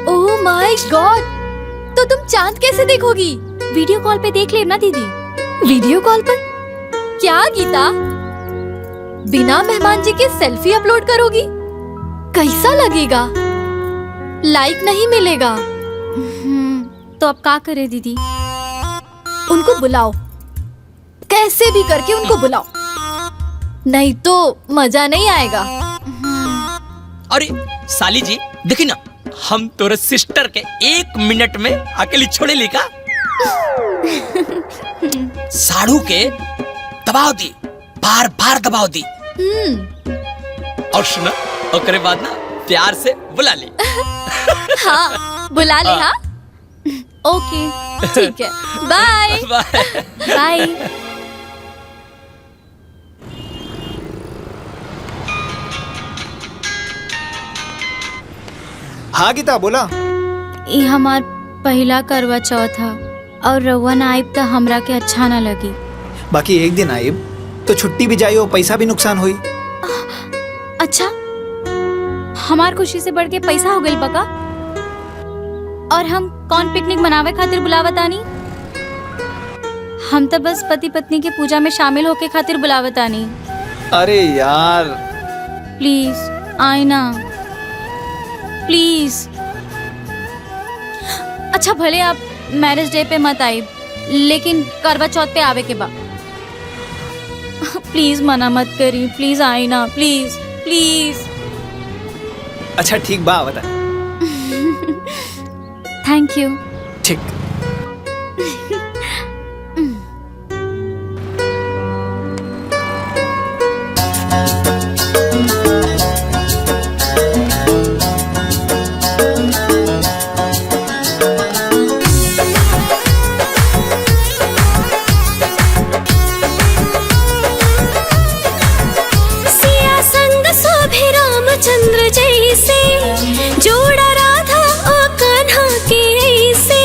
ओह माय गॉड, तो तुम चांद कैसे देखोगी? वीडियो कॉल पे देख लेना दीदी। वीडियो कॉल पर? क्या गीता, बिना मेहमान जी के सेल्फी अपलोड करोगी? कैसा लगेगा? लाइक नहीं मिलेगा। तो अब क्या करे दीदी? उनको बुलाओ, कैसे भी करके उनको बुलाओ, नहीं तो मजा नहीं आएगा। अरे साली जी देखी ना, हम तोरे सिस्टर के 1 मिनट में अकेली छोड़े ली का। साड़ू के दबाव दी, बार बार दबाव दी, और सुना ओकरे बाद ना प्यार से बुला ले। हाँ बुला ले। हाँ ओके ठीक है, बाय बाय। हाँ गीता बोला। ये हमार पहला करवा चौथ है और रउआ ना आइब तो हमरा के अच्छा ना लगी। बाकी एक दिन आइब तो छुट्टी भी जाई और पैसा भी नुकसान हुई। अच्छा, हमार खुशी से बढ़ के पैसा हो गई बका? और हम कौन पिकनिक मनावे खातिर बुलावतानी? हम तो बस पति पत्नी के पूजा में शामिल होके खातिर बुलावतानी। अरे यार प्लीज आए ना, प्लीज। अच्छा भले आप मैरिज डे पे मत आइब, लेकिन करवा चौथ पे आवे के बा। प्लीज मना मत करी, प्लीज आए ना, प्लीज प्लीज। अच्छा ठीक बा बता। Thank you. ठीक। चंद्र जैसे जोड़ा राधा और कान्हा के ऐसे,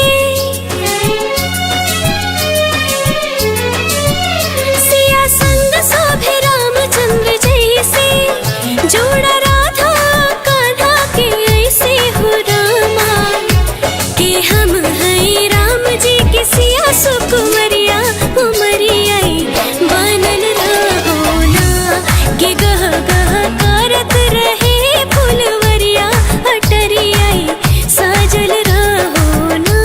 सिया संग शोभे रामचंद्र जैसे जोड़ा राधा कान्हा के ऐसे हो रामा, कि हम हैं राम जी के सिया सुकुमरिया उमरिया बनल रहो ना, कि गह गह करत रहे फुलवरिया अटरिया साजल रहो ना।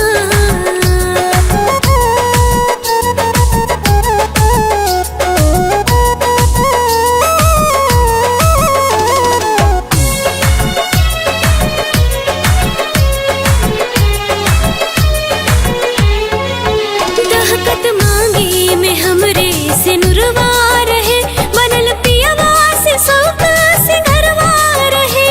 दहकत मांगी में हमरे से नुरवा रहे, बनल पियवा से सौका सिंगरवा रहे।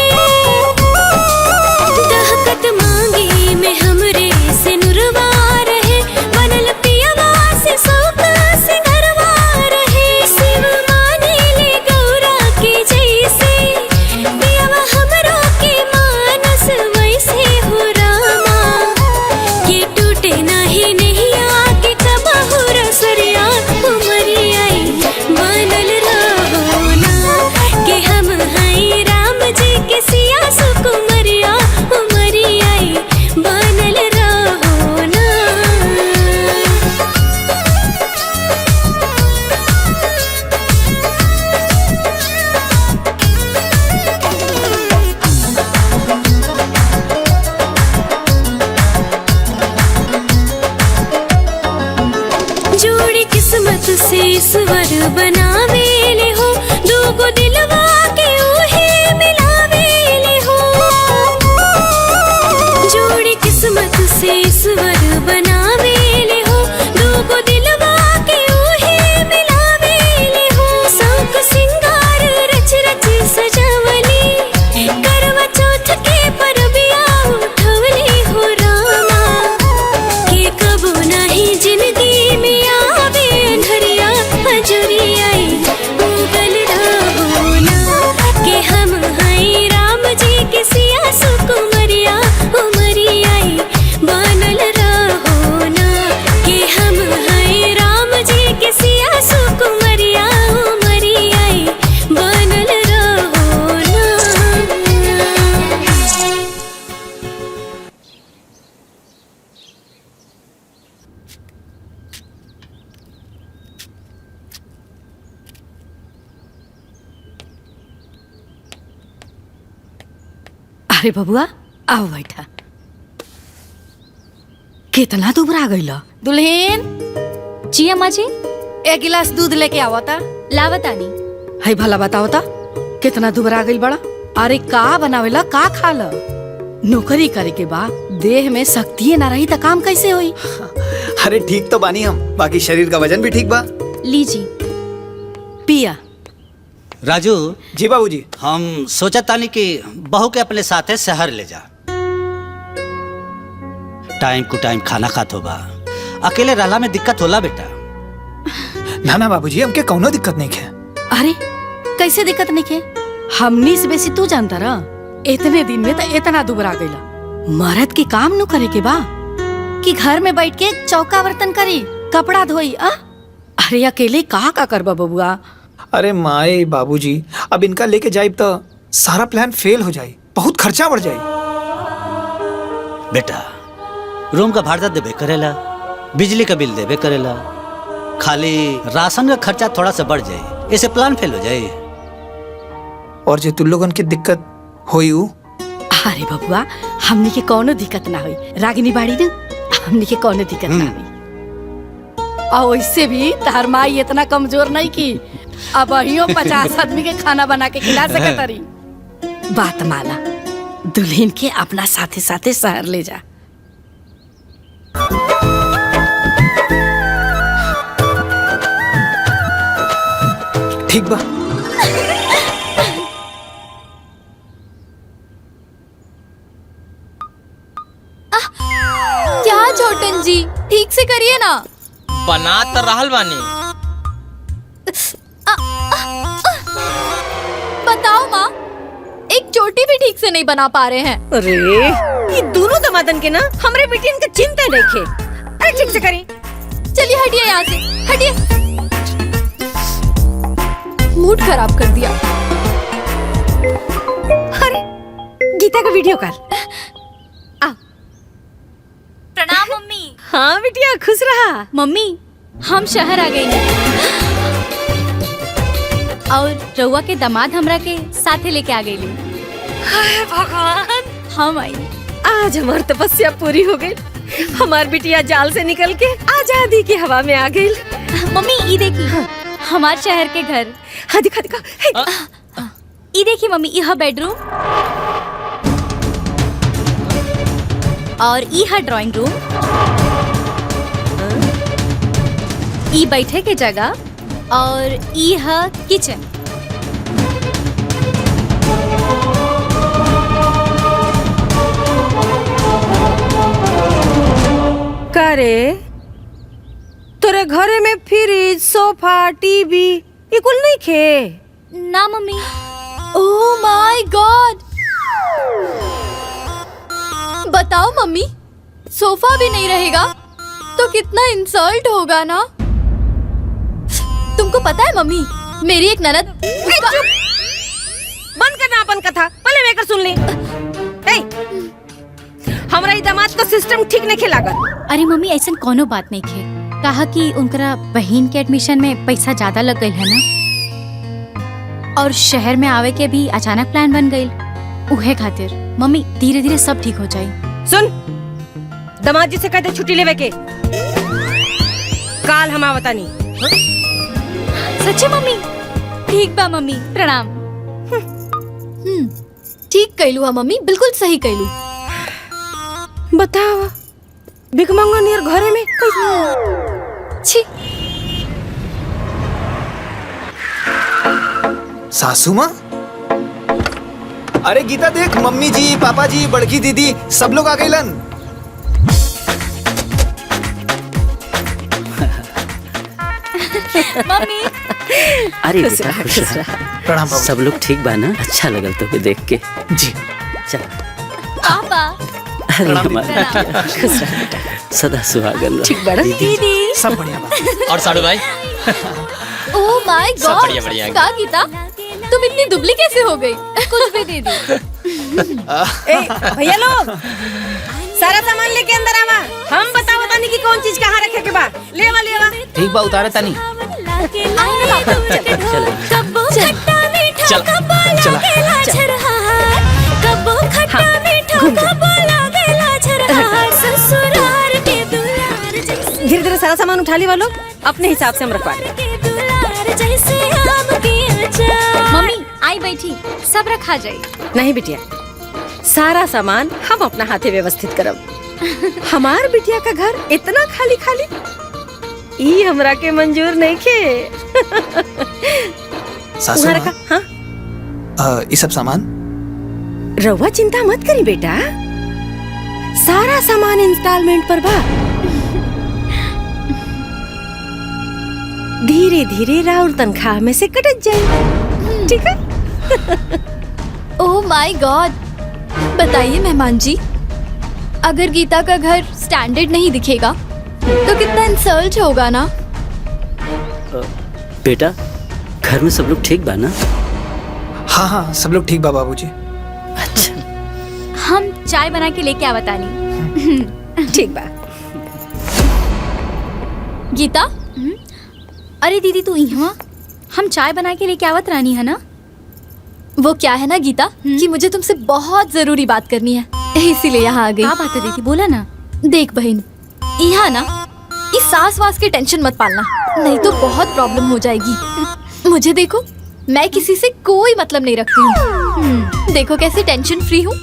दहकत मांगी में हमरे से नुरवा रहे, बनल पियवा से सौका सिंगरवा रहे। शिव माने ले गौरा के जैसे, पियवा हमरो के मानस वैसे हो रामा, ये टूटे नहीं नहीं आके कबहू रसरिया उमरिया बनल रहो ना, कि हम हैं राम जी के सिया सुकुमरिया उमरिया बनल रहो ना। जोड़ी किस्मत से ईश्वर बनावे ले हो, दूगो दिलवा के उहे मिलावे ले हो। जोड़ी किस्मत से ईश्वर बनावे ले हो, दूगो दिलवा के उहे मिलावे ले हो। शौक सिंगार रच रच सजावली, करवा चौथ के परबिया उठवली हो रामा, कि कबो नहीं जिंदगी में आवे अंधरिया हजरिया उगल रहो ना, कि हम हैं राम जी के सिया सुकुमरिया उमरिया बनल रहो। अरे बबुआ आओ बैठा। कितना दुबरा गइल दुल्हन। जी अम्मा जी। एक गिलास दूध लेके आवा था। लावतानी। है भला बताओ ता कितना दुबरा गइल बड़ा। अरे का बनावेला का खाला। नौकरी करे के बाद देह में शक्ति ना रही तो काम कैसे होई। अरे ठीक तो बानी हम, बाकी शरीर का वजन भी ठीक बा। लीजी पिया। राजू जी बाबूजी। हम सोचा तानी कि बहू के अपने साथे शहर ले जा। टाइम टू टाइम खाना खात होगा। अकेले रहला में दिक्कत होला बेटा। ना ना बाबूजी, हमके कौनो दिक्कत नहीं है। अरे कैसे दिक्कत नहीं है। हमनी से बेसी तू जानता रहा। इतने दिन में तो इतना दुबरा गईला। मर्द की काम न करे के बा कि घर में बैठ के चौका बर्तन करी कपड़ा धोई। अरे अकेले का करबा बबुआ। अरे माए बाबूजी, अब इनका लेके जाइब तो सारा प्लान फेल हो जाए, बहुत खर्चा बढ़ जाए। बेटा रूम का भाड़ा देबे करेला, बिजली का बिल देबे करेला, खाली राशन का खर्चा थोड़ा सा बढ़ जाए, ऐसे प्लान फेल हो जाए। और जो तुम लोगन की दिक्कत होई उ? अरे बबुआ हमनी के कोनो दिक्कत ना हुई। रागिनी बाड़ी न हमनी के कोनो दिक्कत ना हुई। और वैसे भी तार माई इतना कमजोर नहीं की अब अहियो 50 आदमी के खाना बना के खिला सकत रही। बात माना दुल्हन के अपना साथे साथे शहर ले जा। ठीक बा। क्या छोटन जी, ठीक से करिए ना। बना तो रहल बानी। बताओ माँ, एक चोटी भी ठीक से नहीं बना पा रहे हैं। अरे ये दोनों दमादन के ना हमरे बेटियन के चिंता देखे। अरे ठीक से करी। चलिए हटिए यहाँ से, हटिए। मूड खराब कर दिया। अरे गीता का वीडियो कॉल। प्रणाम मम्मी। हाँ बिटिया खुश रहा। मम्मी हम शहर आ गए और रउआ के दामाद हमरा के साथे लेके आ गई। हाय भगवान, हम आई। आज हमार तपस्या पूरी हो गई। हमार बिटिया जाल से निकल के आजादी की हवा में आ गई। मम्मी ये देखी हमार शहर के घर। हाँ दिखा दिखा। ये देखी मम्मी, यह बेडरूम और यह ड्राइंग रूम, ई बैठे के जगह और यह किचन। करे तोरे घरे में फ्रिज, सोफा, टीवी ये कुल नहीं खे? ना मम्मी। ओह माय गॉड, बताओ मम्मी, सोफा भी नहीं रहेगा तो कितना इंसल्ट होगा ना। तुमको पता है मम्मी, मेरी एक ननद बंद करना अपन कथा, पहले मैं कर सुन ली। हमरा ई दामाद का सिस्टम ठीक नहीं खेलागत। अरे मम्मी ऐसा कोनो बात नहीं खे। कहा कि उनकरा बहन के एडमिशन में पैसा ज्यादा लग गई है ना, और शहर में आवे के भी अचानक प्लान बन गई। उहे खातिर मम्मी धीरे धीरे सब ठीक हो जाये। सुन, दामाद जी से कहते छुट्टी लेवे के। काल हम आवतानी। सच्ची मम्मी? ठीक बा मम्मी, प्रणाम। ठीक कहलू हा मम्मी, बिल्कुल सही कहलू। बताओ भिखमंगा नियर घरे में छी। सासू माँ? अरे गीता देख, मम्मी जी, पापा जी, बड़की दीदी सब लोग आ गइलन। मम्मी। अरे बेटा खुश रहा। प्रणाम बाबू। सब लोग ठीक बा ना? अच्छा लगल तो देख के। जी चल। पापा। अरे हमारा बेटा, खुश रहा बेटा, सदा सुहागन रह। ठीक बड़ा दीदी। सब बढ़िया बा। और साड़ू भाई? ओह माय सब गॉड, बढ़िया बढ़िया। का गीता तुम इतनी दुबली कैसे हो गई? कुछ भी दे दी। भैया लोग सारा सामान लेके अंदर आवा। हम बताओ बतानी कि कौन चीज कहाँ रखे के बा। ले आवा। ठीक बा, उतारे तनी। कब्बो खट्टा मीठा चल। कब्बो चला। लागे लाजर हार, कब्बो खट्टा मीठा का बोला गला झरहार ससुराल के दुलार जैसे धीरे धीरे सारा सामान उठा ली वालों, अपने हिसाब से हम रखवा लें। दुलार जैसे आम की अचार। मम्मी आई बैठी, सब रखा जाए। नहीं बिटिया, सारा सामान हम अपना हाथे व्यवस्थित करब। हमार बिटिया का घर इतना खाली खाली ई हमरा के मंजूर नहीं खे। सासू तुम्हारा माँ, का हाँ ये सब सामान रउआ चिंता मत करी बेटा, सारा सामान इंस्टॉलमेंट पर बा। धीरे धीरे राउर तनख्वाह में से कटत जाए, ठीक है? ओह माय गॉड, बताइए मेहमान जी, अगर गीता का घर स्टैंडर्ड नहीं दिखेगा तो कितना इंसल्ट होगा ना। बेटा घर में सब लोग ठीक बा ना? हाँ हाँ सब लोग ठीक बा बाबूजी। अच्छा हम चाय बना के लेके आवतानी। ठीक बा। गीता, अरे दीदी तू यहाँ, हम चाय बना के लेके आवत रानी है ना। वो क्या है ना गीता कि मुझे तुमसे बहुत जरूरी बात करनी है, इसीलिए यहाँ आ गई। क्या बात है दीदी, बोला ना। देख बहन, यहाँ ना इस सास वास की टेंशन मत पालना, नहीं तो बहुत प्रॉब्लम हो जाएगी। मुझे देखो, मैं किसी से कोई मतलब नहीं रखती हूँ। देखो कैसे टेंशन फ्री हूँ।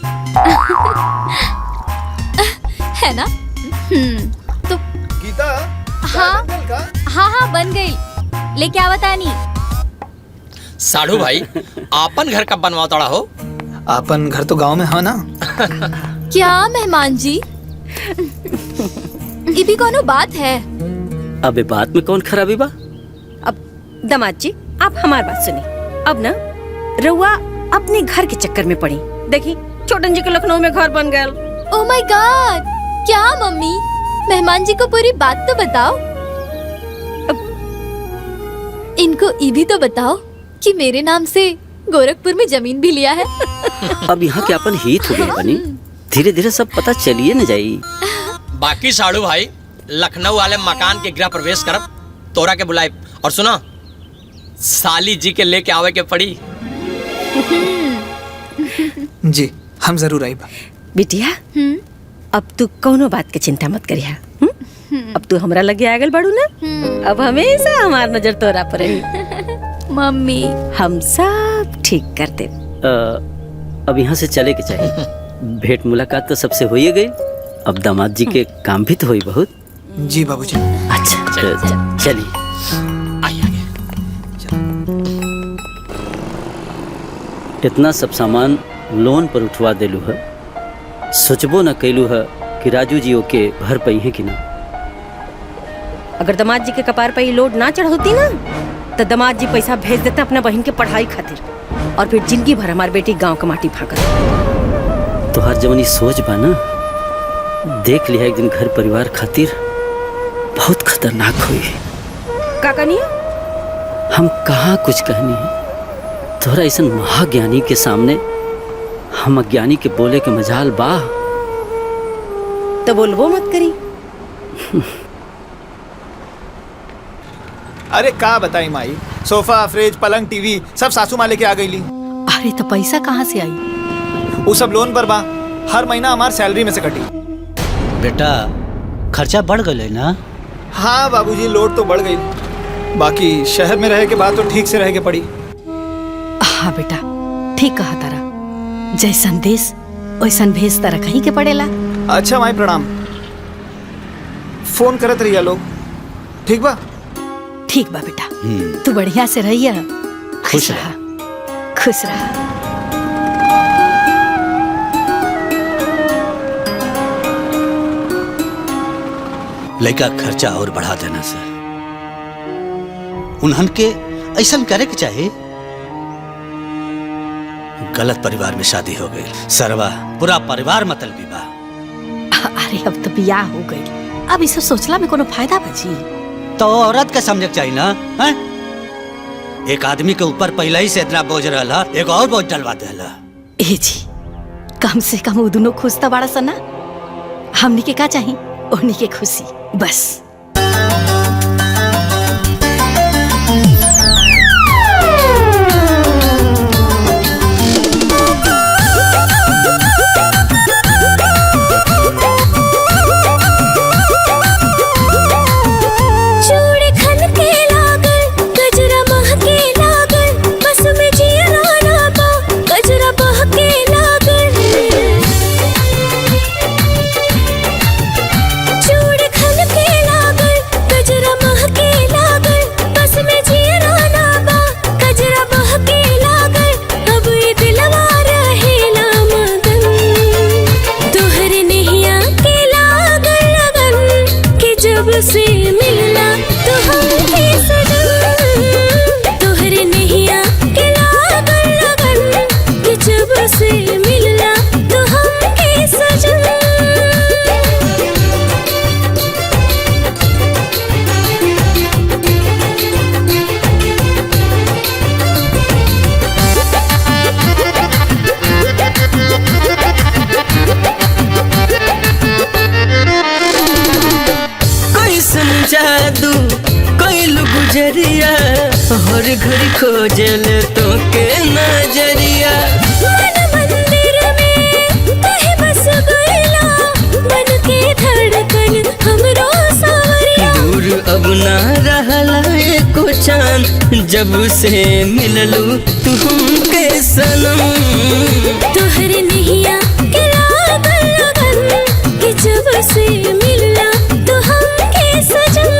है ना? तो गीता, हाँ हाँ बन गई, लेके आवतानी। साढ़ू भाई आपन घर कब बनवा तोड़ा हो? अपन घर तो गांव में है ना। क्या मेहमान जी, ये भी कोनो बात है? अब बात में कौन खराबी बा? अब दामाद जी आप हमारी बात सुनी, अब ना रउआ अपने घर के चक्कर में पड़ी। देखी छोटन जी के लखनऊ में घर बन गया। ओह माय गॉड, क्या मम्मी, मेहमान जी को पूरी बात तो बताओ। इनको ये भी तो बताओ कि मेरे नाम से गोरखपुर में जमीन भी लिया है। अब यहाँ के अपन हित हो गए बनी, धीरे धीरे सब पता चलिए न जाई। बाकी साढ़ू भाई लखनऊ वाले मकान के गृह प्रवेश करब तोरा के बुलाए, और सुना साली जी के लेके आवे के पड़ी। जी हम जरूर आई। बिटिया अब तू कोनो बात के चिंता मत करिया। अब तू हमरा लगे आगल बढ़ू ना, अब हमेशा हमार नजर तोरा पर रही। मम्मी हम सब ठीक कर दे। अब यहाँ से चले के चाहिए। भेंट मुलाकात तो सबसे हो ही गई, अब दामाद जी के काम भी तो हुई बहुत। जी बाबूजी। अच्छा चलिए। इतना सब सामान लोन पर उठवा देलू है, सोचबो न कैलू है कि राजू जी ओके भर पई है कि ना। अगर दामाद जी के कपार पर ये लोड ना चढ़ होती ना तो दामाद जी पैसा भेज देते अपना बहन के पढ़ाई खातिर, और फिर जिंदगी भर हमार बेटी गांव का माटी फाकत। तो हर जवनी सोच बा ना, देख लिया एक दिन घर परिवार खातिर बहुत खतरनाक हुई। का कहनी? हम कहाँ कुछ कहनी है, तोहरा ऐसा महाज्ञानी के सामने हम अज्ञानी के बोले के मजाल बा। तो बोलबो मत करी। अरे का बताई माई, सोफा फ्रिज पलंग टीवी सब सासू माँ लेके आ गई ली। अरे तो पैसा कहाँ से आई? वो सब लोन पर बा, हर महीना हमार सैलरी में से कटी। बेटा खर्चा बढ़ गए ना। हाँ बाबूजी, लोड तो बढ़ गई, बाकी शहर में रहे के बाद तो ठीक से रह के पड़ी। हाँ बेटा ठीक कहा तारा, जैसन देश वैसन भेज तारा कहीं के पड़ेला। अच्छा माई प्रणाम। फोन करत रहिया लोग, ठीक बा? ठीक बा बेटा, तू बढ़िया से रहिया, खुश रहा। खुश रहा। लड़का खर्चा और बढ़ा देना सर, उन्हन के ऐसा करे के चाहे। गलत परिवार में शादी हो गई, सरवा पूरा परिवार मतलबी बा। अरे अब तो बियाह हो गई, अब इसे सोचला में कोनो फायदा बची? तो औरत के समझ चाहिए ना है? एक आदमी के ऊपर पहले ही से इतना बोझ रहा, एक और बोझ डलवा देला। ए जी कम से कम वो दोनों खुश तो बड़ा सना, हमनी के का चाहिए? उन्हीं के खुशी बस। हर घड़ी खोजल तो के नजरिया। मन मंदिर में कहीं बस गइला, मन के धड़कन हमरो सावरिया। दूर अब ना रहला एको चांद, जब से मिललू तू हमके सनम। तोहरे नैया के लागल लगन, कि जब से मिलला तो हमके सजन।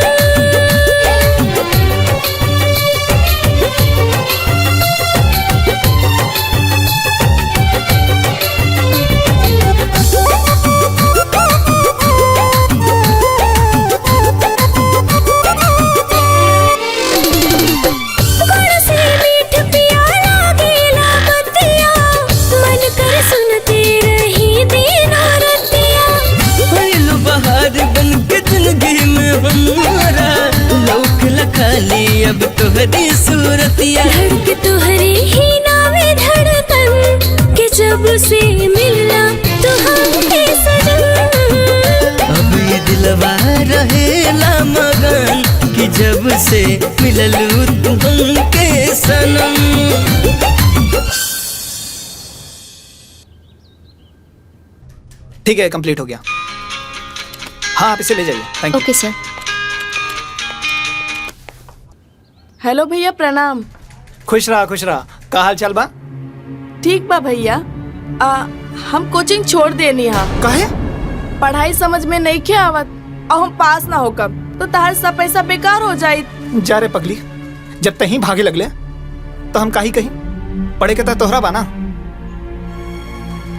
गुड़ से मीठ प्याला गेला बतिया, मन कर सुनते रही दीना रतिया। भइल बहार बन के जिंदगी में हमारा, लौक लखाली अब तोहरी सूरतिया। धड़क तोहरे ही नावे धड़कन, कि जब से मिलना तो हमके सजन। अब ये दिलवा रहेला मगन, कि जब से मिललू तू हमके सनम। ठीक है, कंप्लीट हो गया। हाँ, आप इसे ले जाइए। Thank you. Okay sir. Hello भैया, प्रणाम। खुश रहा खुश रहा। का हाल चाल बा? ठीक बा भैया। हम कोचिंग छोड़ देनी हा। काहे? पढ़ाई समझ में नहीं के आवत और हम पास ना होकब तो तहार सब पैसा बेकार हो जाई। जा रे पगली, जब तही भागे लगले तो हम काही कहीं पढ़े के तह तोहरा बाना,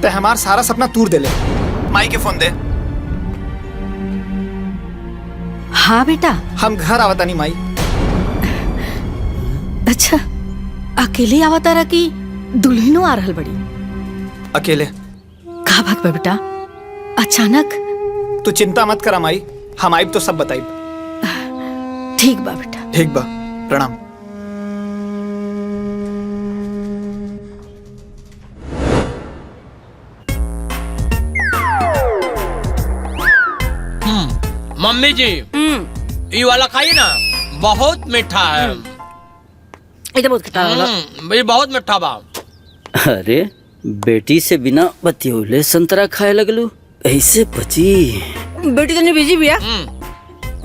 ते हमार सारा सपना तूर देले। माई के फोन दे। हाँ बेटा। हम घर आवतानी माई। अच्छा, अकेले आवता रहा कि दुल्हनो आ रहल बड़ी? अकेले। का बात बा बेटा, अचानक? तू चिंता मत करा माई, हम आइब तो सब बताइब। ठीक बा बेटा। ठीक बा, प्रणाम। मम्मी जी, ये वाला खाइए ना, बहुत मीठा है। इधर बहुत खट्टा वाला। ये बहुत मीठा बा। अरे बेटी से बिना बतियौले संतरा खाए लगलू, ऐसे बची? बेटी तनी बिजी बिया,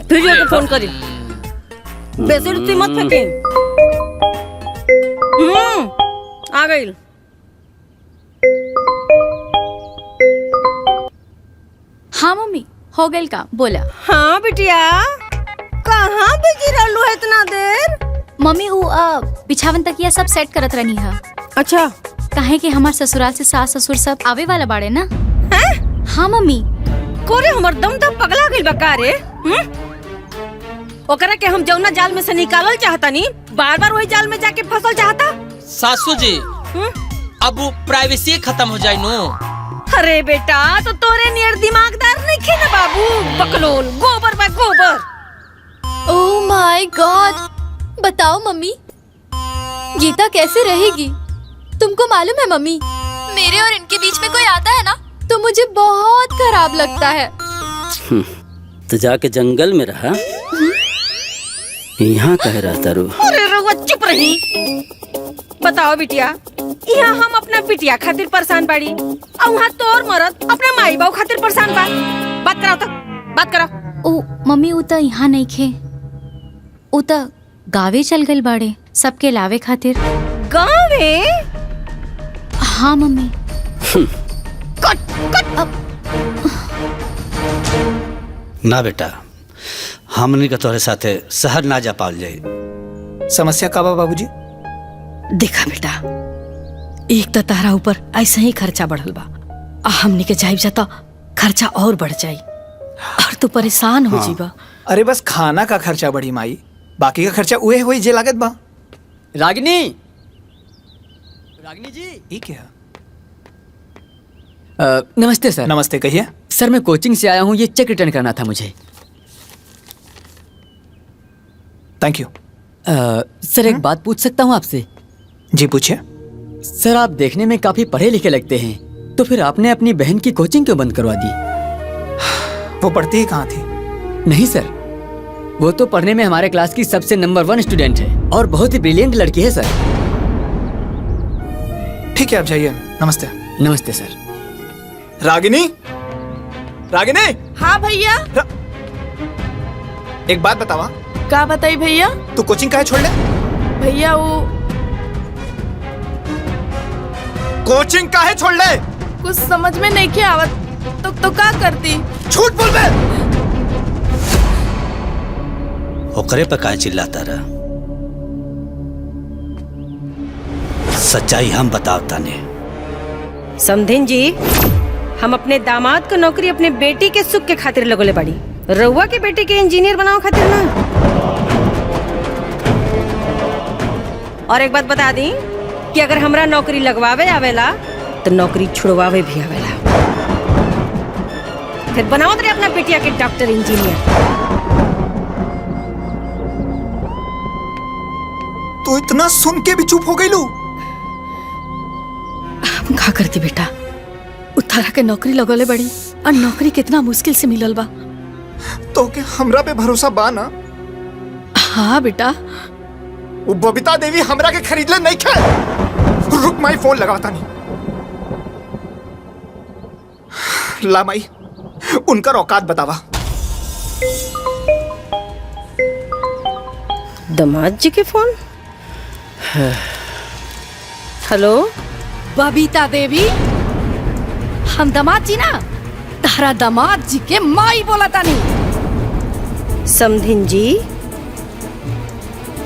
फिर जाके फोन करी। बेसिड मत फेंकी। आ गई। हाँ मम्मी, हो गई का बोला। हाँ बिटिया, कहाँ बिजी रहलू है इतना देर? मम्मी वो बिछावन तकिया सब सेट करत रहनी है। अच्छा। काहे कि हमार ससुराल से सास ससुर सब आवे वाला बाड़े ना। हैं? हाँ मम्मी। कोरे हमर दम तो पगला गइल बा का रे? ओकरा के हम जौना जाल में से निकालल चाहता नी, बार बार वही जाल में जाके फंसल चाहता। सासू जी, अब वो प्राइवेसी खत्म हो जाए नो। अरे बेटा, तो तोरे नियर दिमागदार नहीं खे ना बाबू, बकलोल, गोबर बा गोबर। ओह माय गॉड, बताओ मम्मी, गीता कैसे रहेगी? तुमको मालूम है मम्मी, मेरे और इनके बीच में कोई आता है ना तो मुझे बहुत खराब लगता है। तो जाके जंगल में रहा, यहाँ कह रहा तारू? अरे रउआ चुप रही। बताओ बिटिया, यहाँ हम अपना बिटिया खातिर परेशान बाड़ी और वहाँ तोर मरद अपने माई बाबू खातिर परेशान बा। बात कराओ तो, बात कराओ। ओ मम्मी, वो तो यहाँ नहीं खे, वो तो गावे चल गए बाड़े सबके लावे खातिर। गावे? हाँ मम्मी। कट कट। ना बेटा, हमनी के तोरे साथे शहर ना जा पाल जाए। समस्या का बा बाबूजी? देखा बेटा, एक तो तारा ऊपर ऐसे ही खर्चा बढ़ल बा, हमनी के जाइब जाता खर्चा और बढ़ जाई और तू परेशान हो जीबा। अरे बस खाना का खर्चा बढ़ी माई, बाकी का खर्चा उहे होई जे लागत बा। रागिनी, रागिनी जी। ये क्या? नमस्ते सर। नमस्ते, कहिए। सर मैं कोचिंग से आया हूँ, ये चेक रिटर्न करना था मुझे। Thank you. सर एक बात पूछ सकता हूँ आपसे? जी पूछिए। सर आप देखने में काफी पढ़े लिखे लगते हैं, तो फिर आपने अपनी बहन की कोचिंग क्यों बंद करवा दी? वो पढ़ती ही कहाँ थी? नहीं सर, वो तो पढ़ने में हमारे क्लास की सबसे नंबर 1 स्टूडेंट है और बहुत ही ब्रिलियंट लड़की है सर। ठीक है, आप जाइए। नमस्ते। नमस्ते सर। रागिनी, रागिनी। हाँ भैया। एक बात बतावा। का बताई भैया? तू कोचिंग काहे छोड़ ले? भैया वो कोचिंग काहे छोड़ ले? कुछ समझ में नहीं के आवत तो का करती? झूठ बोल बे। ओकरे पे काहे चिल्लाता रहा? सच्चाई हम बतावता ने। समधिन जी, हम अपने दामाद को नौकरी अपने बेटी के सुख के खातिर लगोले पड़ी, रउआ के बेटे के इंजीनियर बनाओ खातिर ना। और एक बात बता दी कि अगर हमरा नौकरी लगवावे आवेला तो नौकरी छुड़वावे भी आवेला। फिर बनाओ तेरे अपना बेटिया के डॉक्टर इंजीनियर। तू इतना सुन के भी चुप हो गई लू? हम का करती बेटा, उतारा के नौकरी लगोले बड़ी और नौकरी कितना मुश्किल से मिलल बा। तो के हमरा पे भरोसा बा ना? हाँ बेटा। वो बबीता देवी हमरा के खरीद ले नहीं खे। रुक माई, फोन लगाता नहीं। ला माई, उनका औकात बतावा। दामाद जी के फोन। हेलो बबीता देवी, हम दामाद जी ना, तारा दामाद जी के माई बोला तानी। समधिन जी,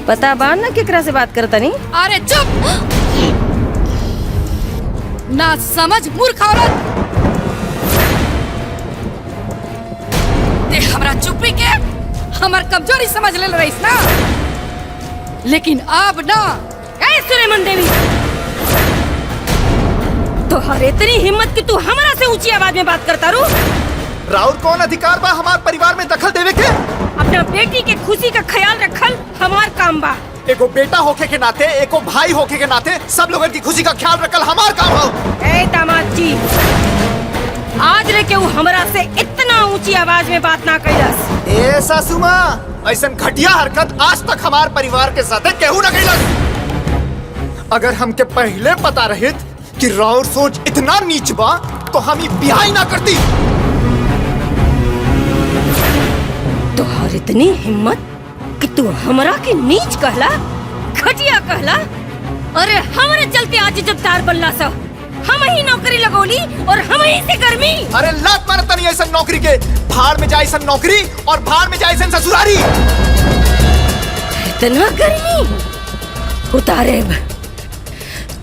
पता बा ना केकरा से बात करता नहीं? अरे चुप ना समझ मूर्ख औरत। ते हमरा चुप्पी के हमर कमजोरी समझ ले रहीस ना, लेकिन अब ना। ए सुलेमान देवी, तोहरे इतनी हिम्मत कि तू हमरा से ऊंची आवाज में बात करता रू? राउर कौन अधिकार बा हमार परिवार में दखल देवे के? अपना बेटी के खुशी का ख्याल रखल हमार काम बा। एको बेटा होके के नाते, एको भाई होके के नाते सब लोगों की खुशी का ख्याल रखल हमार काम हो। ए दामाद जी, आज लेके वो हमरा से इतना ऊंची आवाज में बात ना कैलस। ए सासू माँ, ऐसन घटिया हरकत आज तक हमार परिवार के साथ केहू न कैलस। अगर हमके पहले पता रहित कि राउर सोच इतना नीच बा तो हम ही ब्याह ही ना करती। तोहर इतनी हिम्मत कि तू हमरा के नीच कहला, घटिया कहला। अरे हमरे चलते आज इज्जतदार बनला सा, हम ही नौकरी लगोली और हम ही से गर्मी। अरे लात मारता नहीं ऐसा नौकरी के। भाड़ में जाए ऐसा नौकरी और भाड़ में जाए ऐसा ससुरारी। इतना गर्मी उतारेब,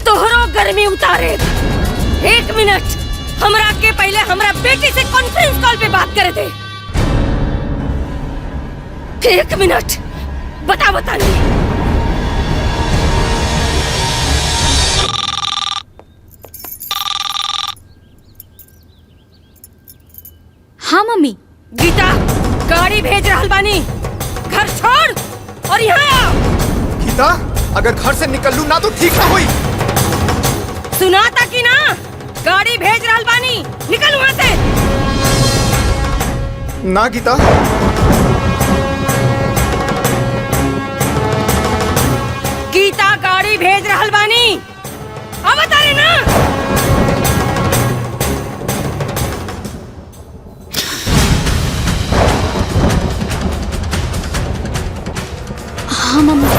तोहरो गर्मी उतारेब। एक मिनट, हमरा के पहले हमरा बेटी से कॉन्फ्रेंस कॉल पे बात करे थे। एक मिनट, बता नहीं। हाँ मम्मी। गीता, गाड़ी भेज रहल बानी, घर छोड़ और यहाँ आ। गीता, अगर घर से निकलूं ना तो ठीक ना हुई। सुना था कि ना, गाड़ी भेज रहल बानी, निकल वहाँ से। ना गीता। गीता, गाड़ी भेज रहल बानी, अब बता रहे ना। हाँ मम्मी।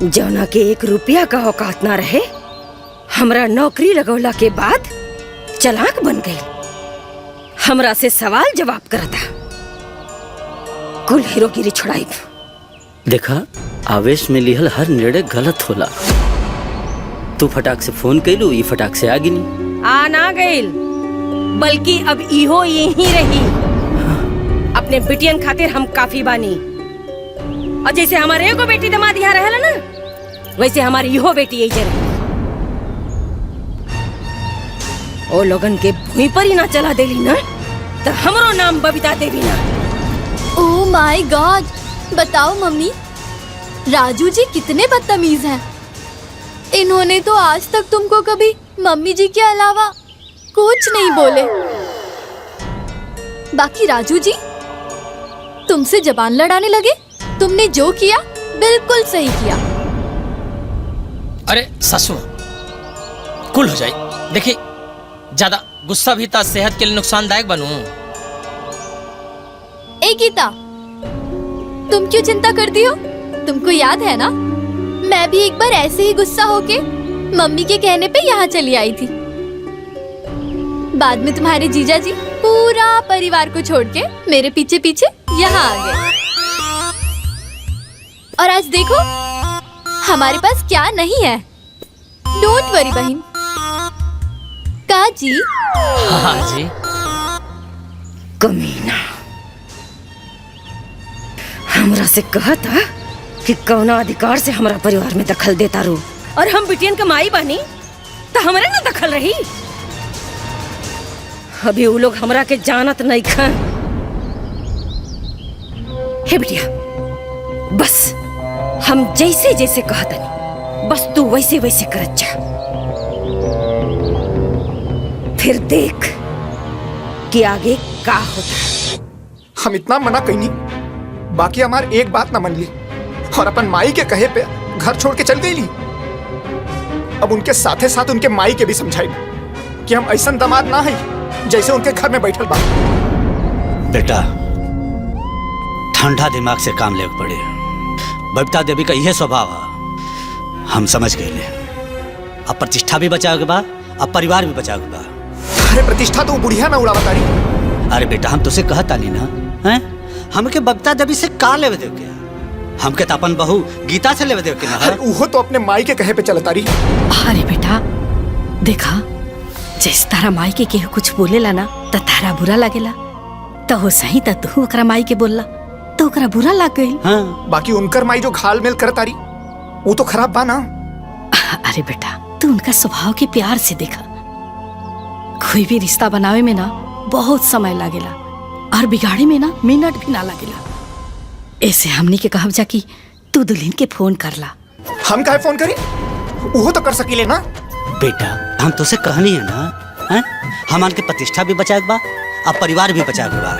जौना के 1 रुपया का औकात ना रहे, हमरा नौकरी लगौला के बाद चालाक बन गई, हमरा से सवाल जवाब करता। कुल हीरोगिरी छुड़ाई। देखा, आवेश में लिहल हर निर्णय गलत होला। तू फटाक से फोन कैलू, ये फटाक से आ गिनी। आ ना गईल, बल्कि अब इहो यही रही। अपने बिटियन खातिर हम काफी बानी, और जैसे हमारे एगो बेटी दामाद यहाँ रहला ना, वैसे हमारी इहो बेटी यही रही। ओ लोगन के भूमि पर ही ना चला देली ना तो हमरो नाम बबीता देवी ना। ओह माय गॉड, बताओ मम्मी, राजू जी कितने बदतमीज हैं। इन्होंने तो आज तक तुमको कभी मम्मी जी के अलावा कुछ नहीं बोले। बाकी राजू जी तुमसे जबान लड़ाने लगे। तुमने जो किया बिल्कुल सही किया। अरे ससुर कुल हो जाए। देखिए ज्यादा गुस्सा भी था सेहत के लिए नुकसानदायक बनू। ए गीता, तुम क्यों चिंता करती हो? तुमको याद है ना, मैं भी एक बार ऐसे ही गुस्सा होके मम्मी के कहने पे यहाँ चली आई थी। बाद में तुम्हारे जीजा जी पूरा परिवार को छोड़ के मेरे पीछे पीछे यहाँ आ गए। और आज देखो हमारे पास क्या नहीं है। डोंट वरी बहन। का जी? हाँ जी। कमीना, हमरा से कहा था कि कौना अधिकार से हमारा परिवार में दखल देता रू, और हम बिटियन का माई बनी तो हमारे ना दखल रही। अभी वो लोग हमरा के जानत नहीं खान। हे बिटिया, बस हम जैसे जैसे कहतनी बस तू वैसे वैसे करत जा। फिर देख कि आगे का होता। हम इतना मना कहीं नहीं, बाकी हमार एक बात ना मन ली और अपन माई के कहे पे घर छोड़ के चल गई ली। अब उनके साथे साथ उनके माई के भी समझाई कि हम ऐसा दामाद ना है जैसे उनके घर में बैठल बा। बेटा ठंडा दिमाग से काम लेके पड़े। बबीता देवी का यह स्वभाव है, हम समझ गए। अब प्रतिष्ठा भी बचाओगे बा, अब परिवार भी बचाओगे बा। अरे प्रतिष्ठा तो बुढ़िया ना उड़ा बता रही। अरे बेटा हम तुझसे कहता नहीं ना, हैं? हमके बबीता देवी से का लेवे देव क्या? हमके तो अपन बहू गीता से लेवे देव के ना। वो तो अपने माई के कहे पे चलता रही। अरे बेटा देखा, जैसे तारा माई के केहू कुछ बोलेला ना तो तारा बुरा लागेला, तो हो सही तो तू ओकरा माई के बोलला तो ओकरा बुरा लाग गई। हाँ। बाकी उनकर माई जो घाल मेल करता रही वो तो खराब बा ना। अरे बेटा तू उनका स्वभाव के प्यार से देखा। कोई भी रिश्ता बनावे में ना बहुत समय लागेला और बिगाड़े में ना मिनट भी ना लागेला। ऐसे हमनी के कहब जा कि तू दुल्हन के फोन करला। हम काहे फोन करी? वो तो कर सकीले ना। बेटा हम तुझसे कहनी है ना, हैं? हमान के प्रतिष्ठा भी बचाए बा, अब परिवार भी बचाए बा।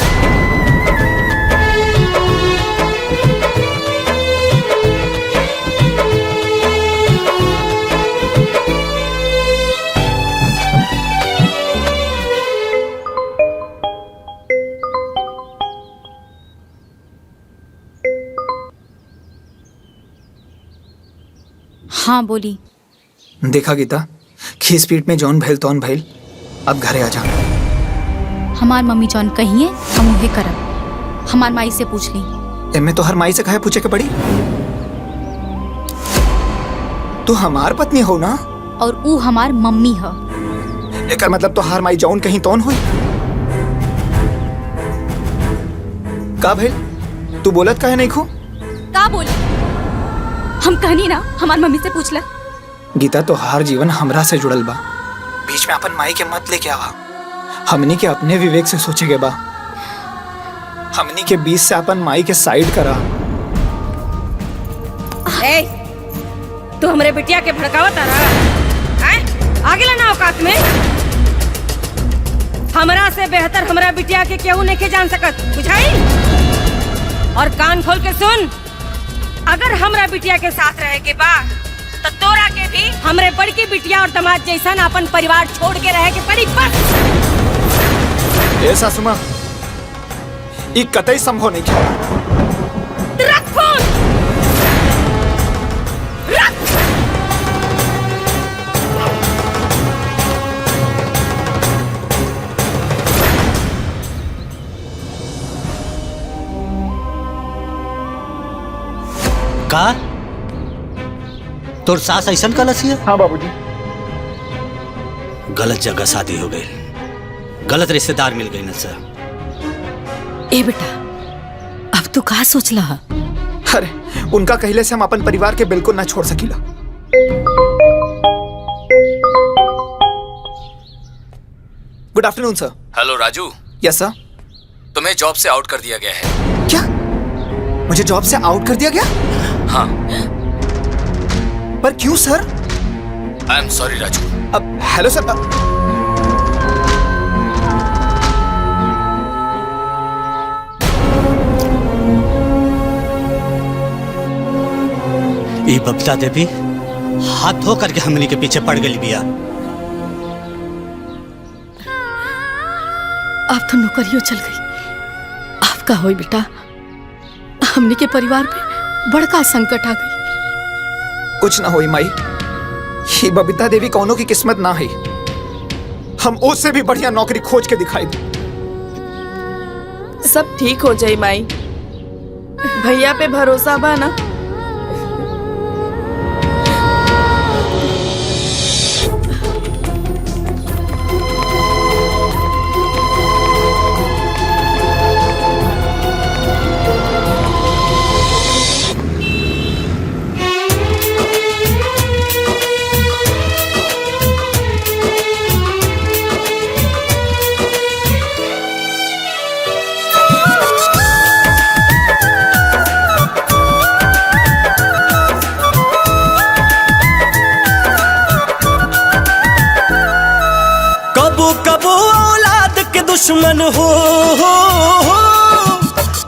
हाँ बोली। देखा गीता, खीस पीट में जौन भैल तौन भैल, अब घरे आ जा। हमार मम्मी जौन कहिए हम उहे करब। हमार माई से पूछ ली। एमे तो हर माई से कहे पूछे के पड़ी। तू हमार पत्नी हो ना, और ऊ हमार मम्मी है। एकर मतलब तो हर माई जौन कहीं तौन हुई। का भैल तू बोलत काहे नहीं खो? का बोली? हम कहनी ना हमार मम्मी से पूछ ले। गीता तो हर जीवन हमरा से जुड़ल बा, बीच में अपन माई के मत लेके आवा। हमनी के अपने विवेक से सोचे के बा। हमनी के बीच से अपन माई के साइड करा। ए, तू हमरे बिटिया के भड़कावत आ रहा है? आगे लाना औकात में। हमरा से बेहतर हमरा बिटिया के केहू नहीं के जान सकत, बुझाई? और कान खोल के सुन, अगर हमरा बिटिया के साथ रहे के बा तो तोरा के भी हमरे बड़की बिटिया और दामाद जैसा अपन परिवार छोड़ के रहे के पड़ी। बस ए सासुमा, ई कतई संभव नहीं है। रख फोन, रख। का तोर सास ऐसन कलसी है? हाँ बाबूजी। गलत जगह शादी हो गई, गलत रिश्तेदार मिल गई न सर। ए बेटा अब तू का सोचला? अरे उनका कहले से हम अपन परिवार के बिल्कुल ना छोड़ सकीला। गुड आफ्टरनून सर। हेलो राजू। यस सर। तुम्हें जॉब से आउट कर दिया गया है। क्या? मुझे जॉब से आउट कर दिया गया? हाँ। पर क्यों sir? I am sorry Raju. अब हेलो सर। ये बबीता देवी हाथ धो करके हमनी के पीछे पड़ गई बिया। आप तो नौकरियों चल गई। आपका होई बेटा, हमनी के परिवार पे बड़का संकट आ गई। कुछ ना होई माई, ये बबीता देवी कौनों की किस्मत ना है। हम उससे भी बढ़िया नौकरी खोज के दिखाई दे। सब ठीक हो जाई माई, भैया पे भरोसा बा ना। कबो औलाद के दुश्मन हो,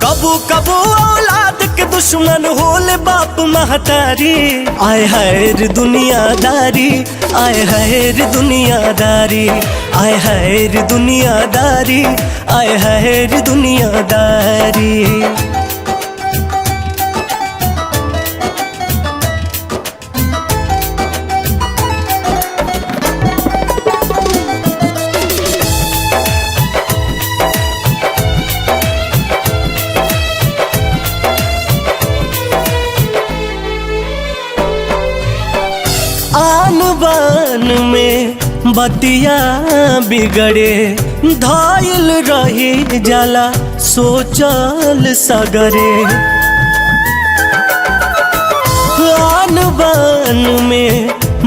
कबो कबो औलाद के दुश्मन होले बाप महतारी। आए हाय रे दुनियादारी, आए हाय रे दुनियादारी, आए हाय रे दुनियादारी, आए हाय रे दुनियादारी। आन बान में बतिया बिगड़े, धायल रही जाला सोचल सगरे। आन बान में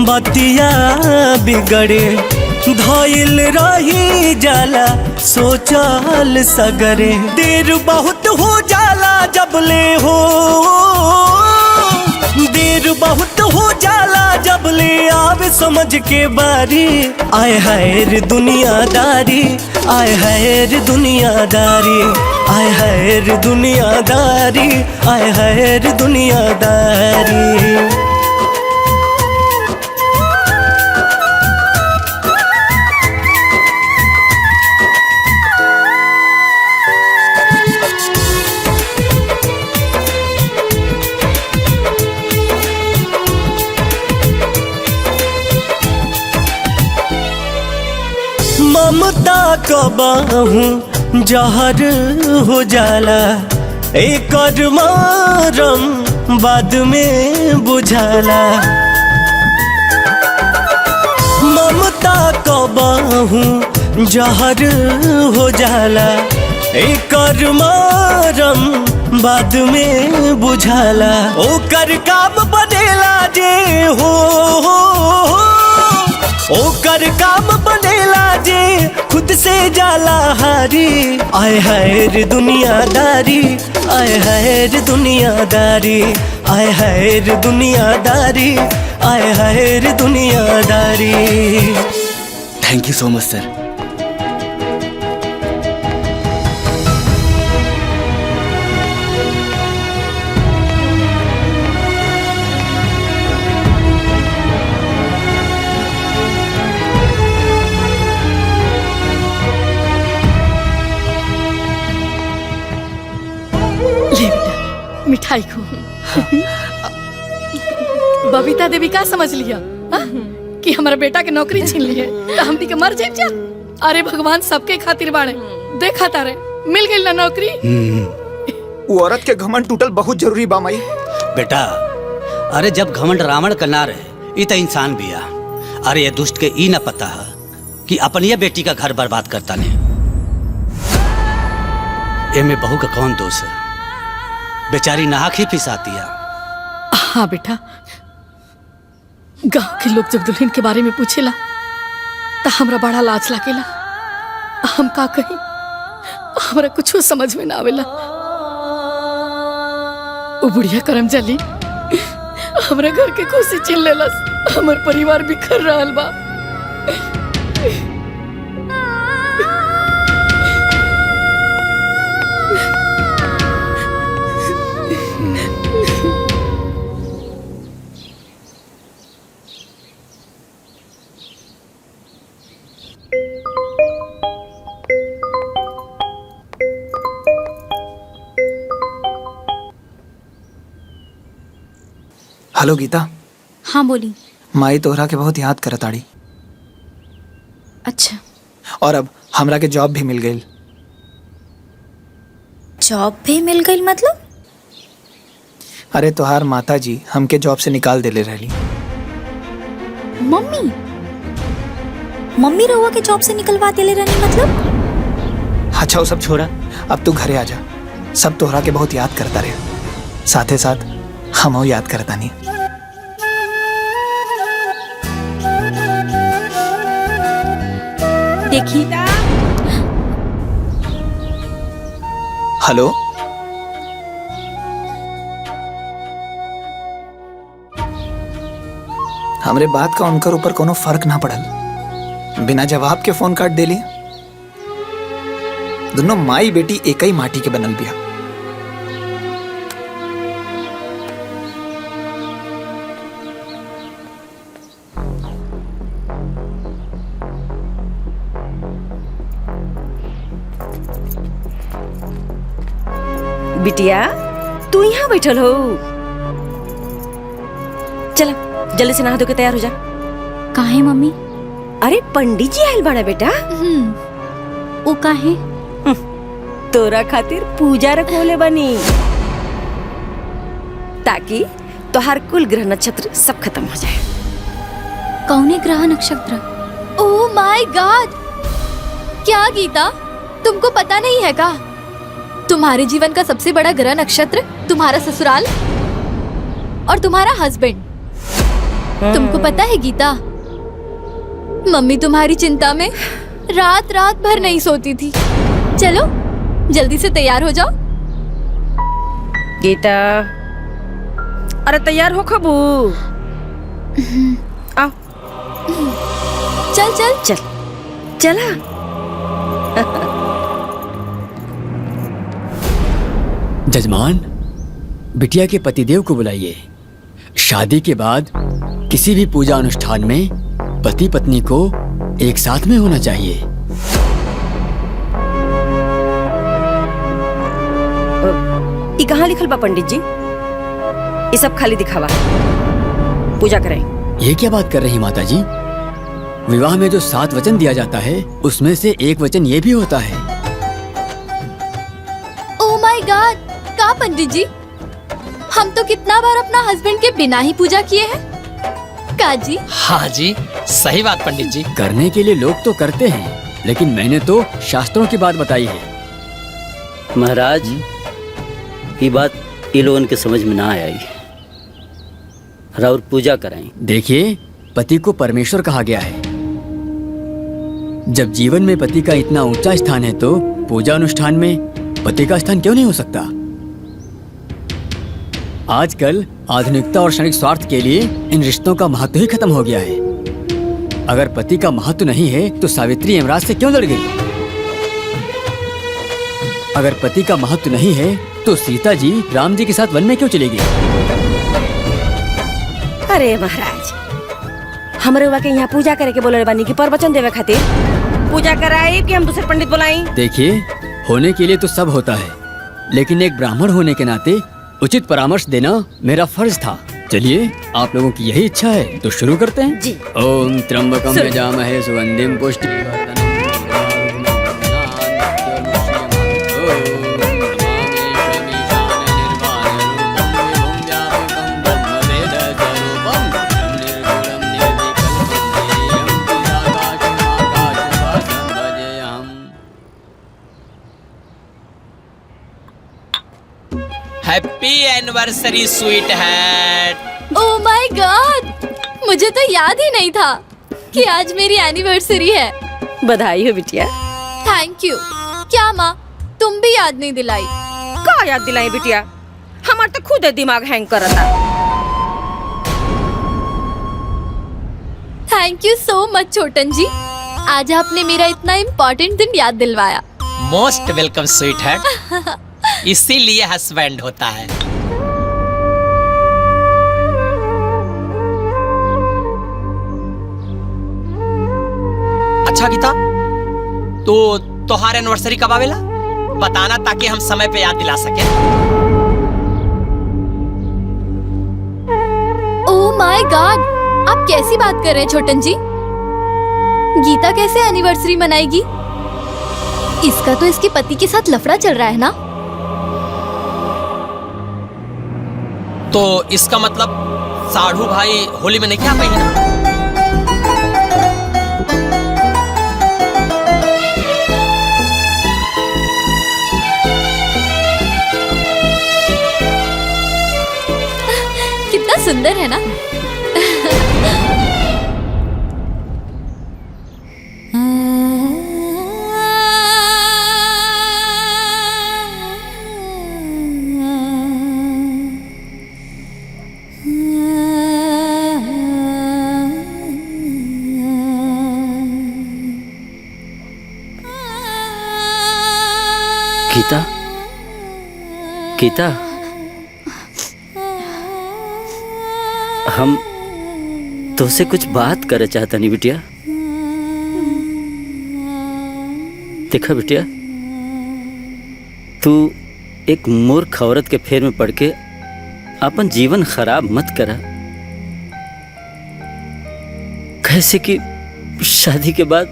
बतिया बिगड़े, धायल रही जाला सोचल सगरे। देर बहुत हो जाला जब ले हो, देर बहुत हो जाला जब ले आवे समझ के बारी। आए हाय रे दुनियादारी, आए हाय रे दुनियादारी, आए हाय रे दुनियादारी, आए हाय रे दुनियादारी। ममता कबाहूँ जहर हो जाला, एक मारम बाद में बुझाला। ममता कबाहूँ जहर हो जाला, एक मारम बाद में बुझाला। ओकर काम बनेला जे हो, ओकर काम बनेला जे खुद से जाला हारी। आए हाय रे दुनियादारी, आए हाय रे दुनियादारी, आए हाय रे दुनियादारी, आए हाय रे दुनियादारी। थैंक यू सो मच सर। ले बेटा मिठाई खो। बबीता देवी का समझ लिया कि हमारा बेटा के नौकरी छीन लिए तो हम दी के मर जाए जा। अरे भगवान सबके खातिर बाड़े, देखा तारे मिल गई ना नौकरी। वो औरत के घमंड टूटल बहुत जरूरी बा माई। बेटा अरे जब घमंड रावण का ना रहे ये तो इंसान भी आ। अरे ये दुष्ट के ई ना पता है कि अपनी ये बेटी का घर बर्बाद करता ने। ये में बहू का कौन दोष है? बेचारी नाहक ही फिसाती है। हाँ बेटा, गांव के लोग जब दुल्हन के बारे में पूछेला तो हमरा बड़ा लाज लागेला। हम का कही, हमरा कुछ समझ में ना आवेला। वो बुढ़िया करम जली हमरा घर के खुशी छीन लेलस, हमर परिवार बिखर रहल बा। हेलो गीता। हाँ बोली। माई तोहरा के बहुत याद करत आड़ी। अच्छा, और अब हमरा के जॉब भी मिल गई। जॉब भी मिल गई मतलब? अरे तोहार माता जी हमके जॉब से निकाल देले रहली। मम्मी रहुआ के जॉब से निकलवा देले रहनी मतलब? अच्छा वो सब छोड़ा, अब तू घरे आ जा। सब तोहरा के बहुत याद करता रहे, साथे साथ हम याद करता नहीं। देखी। हेलो, हमरे बात का उनकर ऊपर कोनो फर्क ना पड़ल। बिना जवाब के फोन काट देली। दोनों माई बेटी एक ही माटी के बनल बिया। बिटिया तू यहाँ बैठल हो, चल जल्दी से नहा धो के तैयार हो जा। काहे मम्मी? अरे पंडित जी आयल बड़ा बेटा। वो काहे? तोरा खातिर पूजा रखोले बनी, ताकि तोहार कुल ग्रह नक्षत्र सब खत्म हो जाए। कौने ग्रह नक्षत्र? ओह माय गॉड! क्या गीता, तुमको पता नहीं है का? तुम्हारे जीवन का सबसे बड़ा ग्रह नक्षत्र तुम्हारा ससुराल और तुम्हारा हस्बैंड। तुमको पता है गीता, मम्मी तुम्हारी चिंता में रात रात भर नहीं सोती थी। चलो जल्दी से तैयार हो जाओ। गीता, अरे तैयार हो खबू। आओ चल चल चल चला। जजमान, बिटिया के पतिदेव को बुलाइए। शादी के बाद किसी भी पूजा अनुष्ठान में पति पत्नी को एक साथ में होना चाहिए। ये कहाँ लिखल बा पंडित जी? ये सब खाली दिखावा। पूजा करें। ये क्या बात कर रही माता जी? विवाह में जो 7 वचन दिया जाता है उसमें से एक वचन ये भी होता है। ओह माय गॉड! का पंडित जी, हम तो कितना बार अपना हस्बैंड के बिना ही पूजा किए हैं। काजी? हाँ जी, सही बात पंडित जी। करने के लिए लोग तो करते हैं, लेकिन मैंने तो शास्त्रों की बात बताई है। महाराज, ये बात ये लोगों के समझ में ना आई। और पूजा कराएं। देखिए, पति को परमेश्वर कहा गया है। जब जीवन में पति का इतना ऊंचा स्थान है तो पूजा अनुष्ठान में पति का स्थान क्यों नहीं हो सकता? आजकल आधुनिकता और क्षणिक स्वार्थ के लिए इन रिश्तों का महत्व ही खत्म हो गया है। अगर पति का महत्व नहीं है तो सावित्री यमराज से क्यों लड़ गई? अगर पति का महत्व नहीं है तो सीता जी राम जी के साथ वन में क्यों चली गई? अरे महाराज, हमरे हुआ के यहाँ पूजा करे के बोले बानी की प्रवचन देवे खातिर पूजा कराई कि हम दूसरे पंडित बुलाई? देखिए, होने के लिए तो सब होता है, लेकिन एक ब्राह्मण होने के नाते उचित परामर्श देना मेरा फर्ज था। चलिए, आप लोगों की यही इच्छा है तो शुरू करते हैं जी। ओम त्र्यंबकम यजामहे सुगंधिम पुष्टिवर्धनम। Happy anniversary sweetheart. Oh my God, मुझे तो याद ही नहीं था कि आज मेरी एनिवर्सरी है। बधाई हो बिटिया। Thank you. क्या माँ, तुम भी याद नहीं दिलाई? का याद दिलाई बिटिया, हमार तो खुद दिमाग हैंग करता। थैंक यू सो मच छोटन जी, आज आपने मेरा इतना इम्पोर्टेंट दिन याद दिलवाया। Most welcome sweet heart. इसीलिए हस्बैंड होता है। अच्छा गीता, तो तोहार एनिवर्सरी कब आवेला? बताना ताकि हम समय पे याद दिला सके। ओह माय गॉड, आप कैसी बात कर रहे हैं छोटन जी? गीता कैसे एनिवर्सरी मनाएगी? इसका तो इसके पति के साथ लफड़ा चल रहा है ना। तो इसका मतलब साढ़ू भाई होली में नहीं क्या पहना? कितना सुंदर है ना। गीता, गीता, हम तुझसे कुछ बात करे चाहता नहीं बिटिया। देखा बिटिया, तू एक मूर्ख औरत के फेर में पड़ के अपन जीवन खराब मत करा। कैसे कि शादी के बाद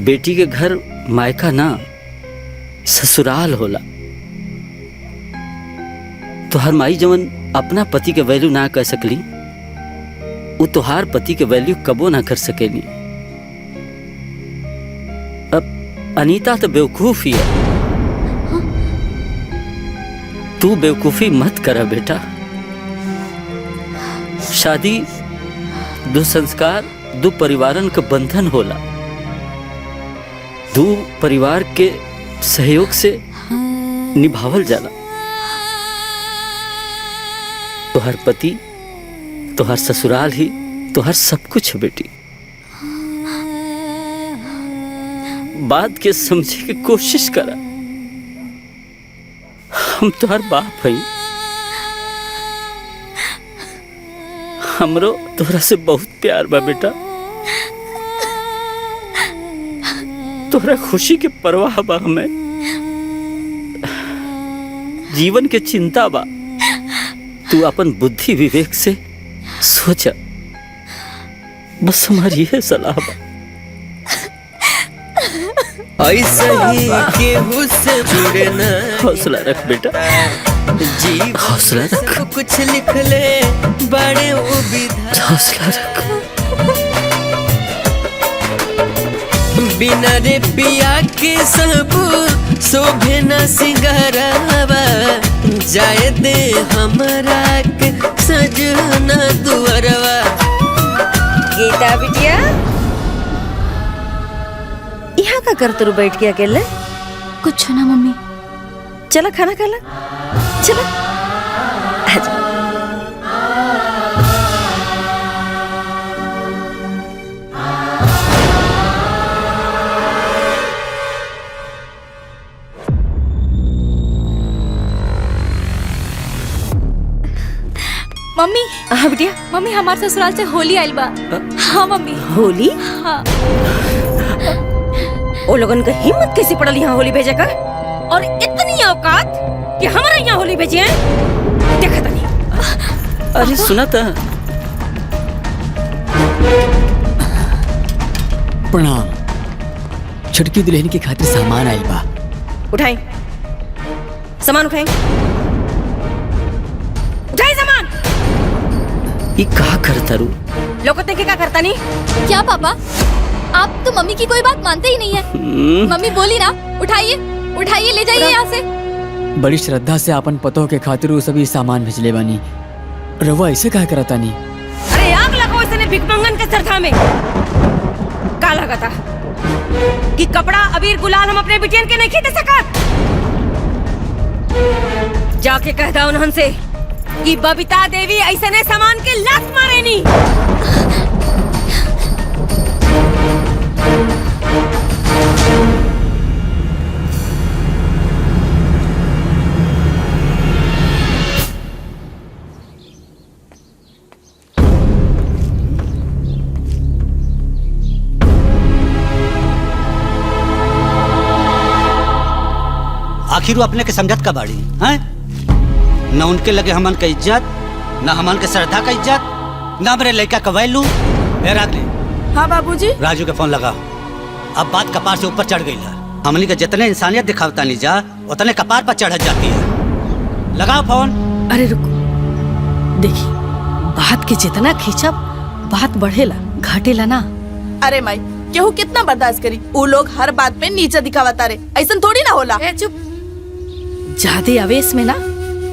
बेटी के घर मायका ना ससुराल होला। तोहार माई जवन अपना पति के वैल्यू ना कर सकली, वो तोहार पति के वैल्यू कबो ना कर सकेली। अब अनीता तो बेवकूफ ही है। तू बेवकूफी मत करा बेटा। शादी दो संस्कार, दो परिवारन का बंधन होला। दो परिवार के सहयोग से निभावल जाला। तोहर पति, तोहर ससुराल ही तोहर सब कुछ है बेटी। बात के समझे की कोशिश करा। हम तोहर बाप हई। हमरो तोहरा से बहुत प्यार बा बेटा। तोहरा खुशी के परवाह बा हमें। जीवन के चिंता बा। तू अपन बुद्धि विवेक से सोचा। बस हमारी यह सलाह बा। ऐसे ही केहू से जुड़े ना। हौसला रख बेटा, हौसला रख। कुछ लिख ले बड़े हौसला रख। बिना रे पिया के सब शोभे न सिंगारवा। जाए दे हमरा के सजना दुअरवा। गीता बिटिया, यहाँ का कर तू बैठ के अकेले? कुछ ना मम्मी। चला खाना खा ला। चला आजा। मम्मी। हाँ बिटिया। मम्मी, हमारे ससुराल से होली आइल बा। हाँ मम्मी। होली? हाँ। ओ लोगन का हिम्मत कैसे पड़ल यहाँ होली भेजे का? और इतनी औकात कि हमारा यहाँ होली भेजे हैं? देखा था नहीं। अरे सुना था। प्रणाम। छुटकी दुल्हन की खातिर सामान आइल बा। उठाई सामान, उठाई उठाई सामान। ये कहा करता रू? लोगों देखे क्या करता नहीं? क्या पापा, आप तो मम्मी की कोई बात मानते ही नहीं है। मम्मी बोली ना, उठाइए उठाइए, ले जाइए यहाँ से। बड़ी श्रद्धा से अपन पतों के खातिर वो सभी सामान भेजले बानी। रवा ऐसे कहा करता नहीं? अरे आग लगाओ इसने भिख मंगन के सरधा में। का लगा था? कि कपड़ा अबीर गुलाल हम अपने बिटियन के नहीं खींच सकत। जाके कह दा उन्हन से कि बबीता देवी ऐसे ने सामान के लात मारेनी। आखिर वो अपने के समझत का बाड़ी हैं? न उनके लगे हमन का इज्जत, न हमन के श्रद्धा का इज्जत, न मेरे लड़का का वैल्यू। रागनी, हाँ बाबूजी। राजू के फोन लगाओ। अब बात कपार से ऊपर चढ़ गई है। हमनी के जितने इंसानियत दिखावता नहीं जा उतने कपार पर चढ़ जाती है। लगाओ फोन। अरे रुको, देखी बात के जितना खींचब बात बढ़ेला घटेला ना। अरे माई केहू कितना बर्दाश्त करी, वो लोग हर बात पे नीचे दिखावता रे, ऐसा थोड़ी ना होला। चुप, ज्यादा आवेश में ना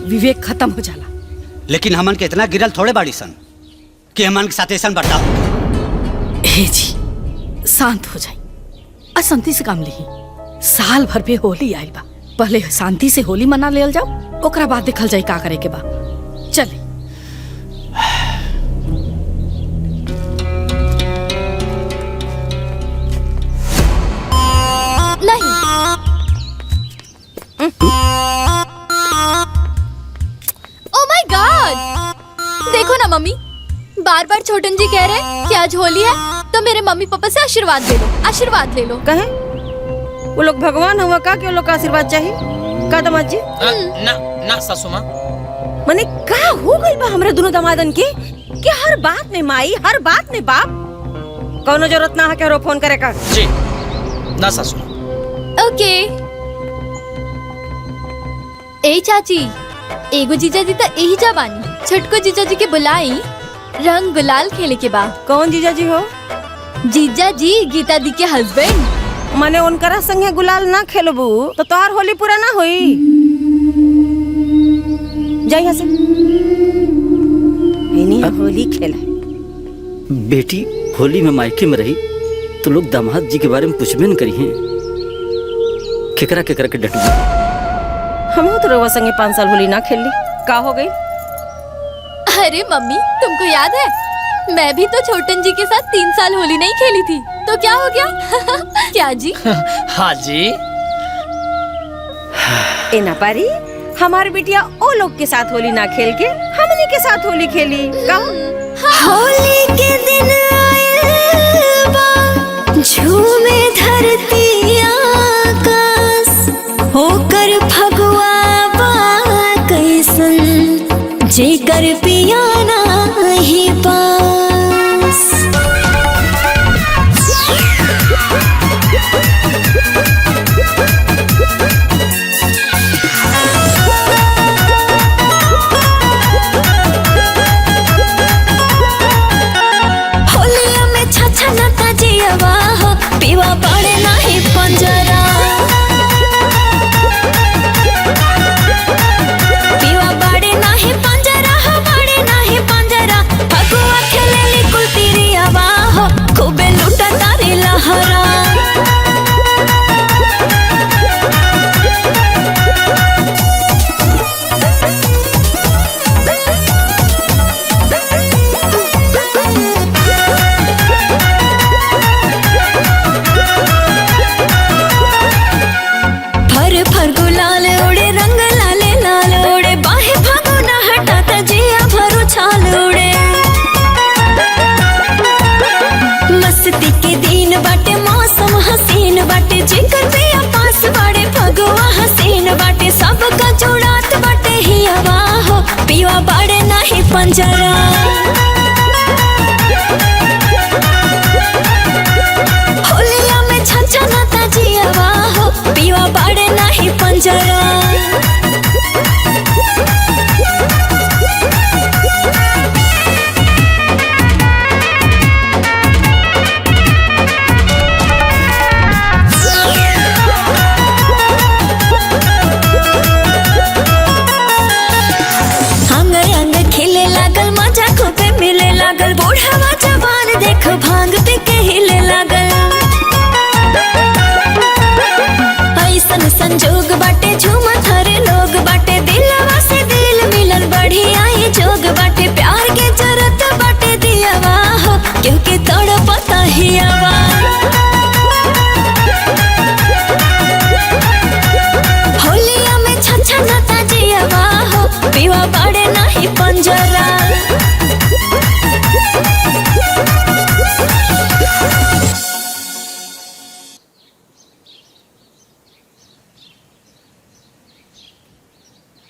विवेक खत्म हो जाला। लेकिन हमन के इतना गिरल थोड़े बाड़ी सन कि हमन के साथ ऐसा बर्ताव। हे जी शांत हो जाई, अशांति से काम ली। साल भर पे होली आइल बा, पहले शांति से होली मना लेल जाओ, ओकरा बाद देखल जाई का करे के बा। चले। नहीं ओ माय गॉड, देखो ना मम्मी, बार बार छोटन जी कह रहे हैं कि आज होली है तो मेरे मम्मी पापा से आशीर्वाद ले लो, आशीर्वाद ले लो। कहे वो लोग भगवान हुआ का कि वो लोग का आशीर्वाद चाहिए का दामाद जी? ना ना सासू माँ, मने का हो गई बा हमरा दोनों दामादन के कि हर बात में माई, हर बात में बाप। कौनो जरूरत ना है के फोन करे का। जी ना सासू माँ। ओके। ए चाची, एगो जीजा जी तो यही जवानी, छटको जीजा जी के बुलाई रंग गुलाल खेले के बाद। कौन जीजा जी हो? जीजा जी गीता दी के हस्बैंड। माने उनकरा संगे गुलाल ना खेलबू तो तोहार होली पूरा ना होई। जा यहाँ से। होली खेला। बेटी होली में मायके में रही तो लोग दामाद जी के बारे में पूछबे न करी हैं। केकरा केकरा के डटू। हम तो रवा संगे 5 साल होली ना खेल ली, का हो गई? अरे मम्मी तुमको याद है, मैं भी तो छोटन जी के साथ 3 साल होली नहीं खेली थी, तो क्या हो गया? क्या जी? हाँ जी। ए ना पारी, हमारी बिटिया ओ लोग के साथ होली ना खेल के हमनी के साथ होली खेली का? होली के दिन आए बा, झूमे धरती आकाश, होकर फगुआ बा कैसन, जेकर पिया नाही पास। होलिया में छछा नता जियवा हो, पीवा पड़े नाही पंजरा, पीवा पड़े नाही पंजरा हो, पड़े नाही पंजरा। फगुआ खेलेली कुलतिरियावा हो, खूबे लूटा तारी लहरा। फर फर गुलाल उड़े, रंग लाले लाल उड़े, बाहे भागो ना हटाता जिया भरो छाल उड़े। मस्ती के दिन बाटे, मौसम हसीन बाटे, जिकर पिया पास बाड़े, फगुआ हसीन बाटे, सबका जुड़ात बाटे ही हवा हो, पिया बाड़े नाही पंजरा। होलिया में छछा नता जियवा हो, पिया बाड़े नाही पंजरा। अंग अंग खिले लागल, मजा खूबे पियावा होलिया में छछनता जियावा हो पिवा बड़े नहीं पंजरा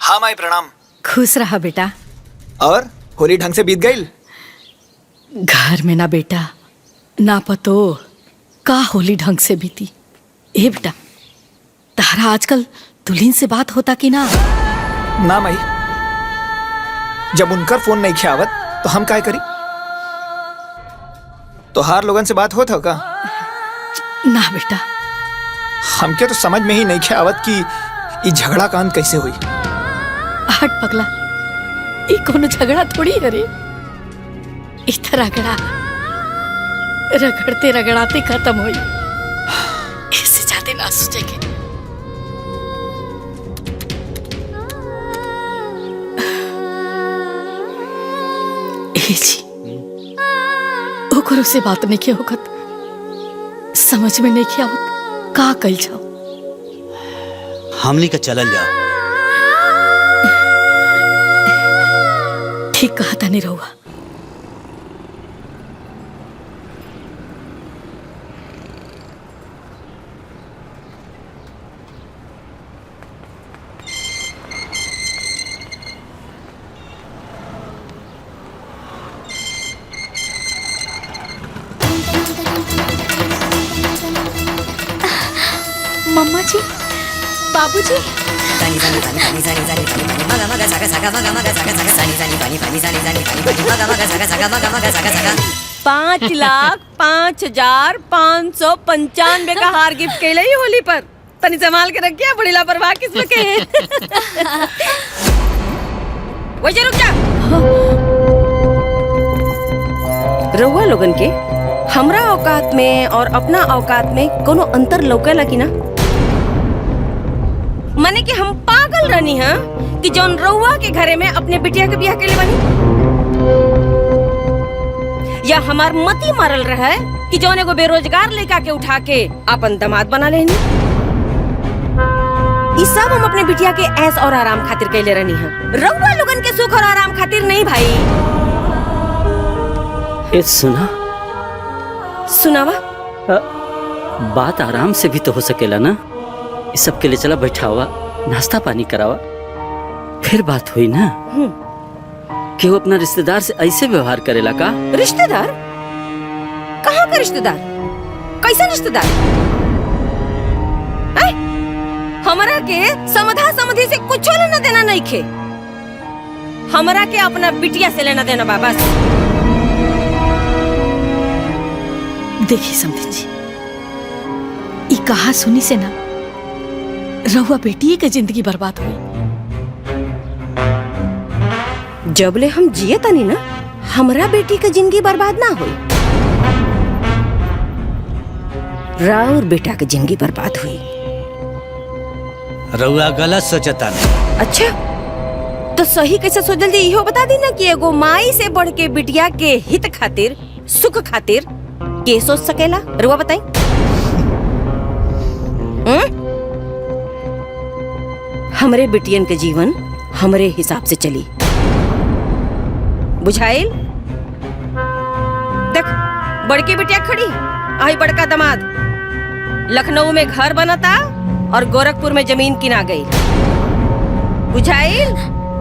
हाँ माई प्रणाम। खुश रहा बेटा। और होली ढंग से बीत गई? घर में ना बेटा ना पतो का होली ढंग से बीती। ए बेटा तारा आजकल दुल्हन से बात होता कि ना? ना माई, जब उनकर फोन नहीं खियावत तो हम काय करी? तोहार लोगन से बात होत हो का? ना बेटा। हमके तो समझ में ही नहीं खियावत कि ई झगड़ा का अंत कैसे हुई। हट पगला, ये कोनो झगड़ा थोड़ी है रे। इधर रगड़ा रगड़ते रगड़ाते खत्म हुई। इससे ज्यादा ना सोचेंगे। ओकरो से बात नहीं किया होगत, समझ में नहीं किया होत का कल जाओ। हमली का चलल जाओ। ठीक कहा था नहीं रहुआ। मम्मा जी, बाबूजी, पाँच लाख 5,0595 का हार गिफ्ट कैले ही होली पर। तनी संभाल के रखिया, बड़ी लापरवाह किस्म के हैं। वैसे रुक जा। रउआ लोगन के हमरा औकात में और अपना औकात में कोनो अंतर लौकेला कि ना? माने कि हम पागल रहनी है कि जौन रउआ के घरे में अपने बिटिया के बियाह के लिए बनी, या हमार मती मारल रहा कि जौन एगो बेरोजगार लड़का के उठा के अपन दामाद बना लेनी। ई सब हम अपने बिटिया के ऐश और आराम खातिर कैले रहनी है, रउआ लोगन के सुख और आराम खातिर नहीं भाई। ए सुना, सुनावा। बात आराम से भी तो हो सकेला ना। इस सब के लिए चला बैठावा, नाश्ता पानी करावा, फिर बात हुई ना। कि वो अपना रिश्तेदार से ऐसे व्यवहार करेला का? रिश्तेदार? कहाँ का रिश्तेदार? कैसा रिश्तेदार? हमरा के समधा समधी से कुछ लेना देना नहीं खे। हमरा के अपना बिटिया से लेना देना बा बस। देखिए समधी जी, ई कहा सुनी से ना रहुआ बेटी के जिंदगी बर्बाद हुई। जबले हम जिए तनी ना, हमरा बेटी के जिंदगी बर्बाद ना हुई। राउर बेटा के जिंदगी बर्बाद हुई। रउआ गलत सोचता नहीं। अच्छा तो सही कैसे सोचल जी, इहो बता दी ना कि एगो माई से बढ़ के बिटिया के हित खातिर, सुख खातिर के सोच सकेला? रुआ बताई। हमरे बिटियन के जीवन हमरे हिसाब से चली, बुझाइल? देख बड़की बिटिया खड़ी, आई बड़का दामाद लखनऊ में घर बनता और गोरखपुर में जमीन किना गई, बुझाइल?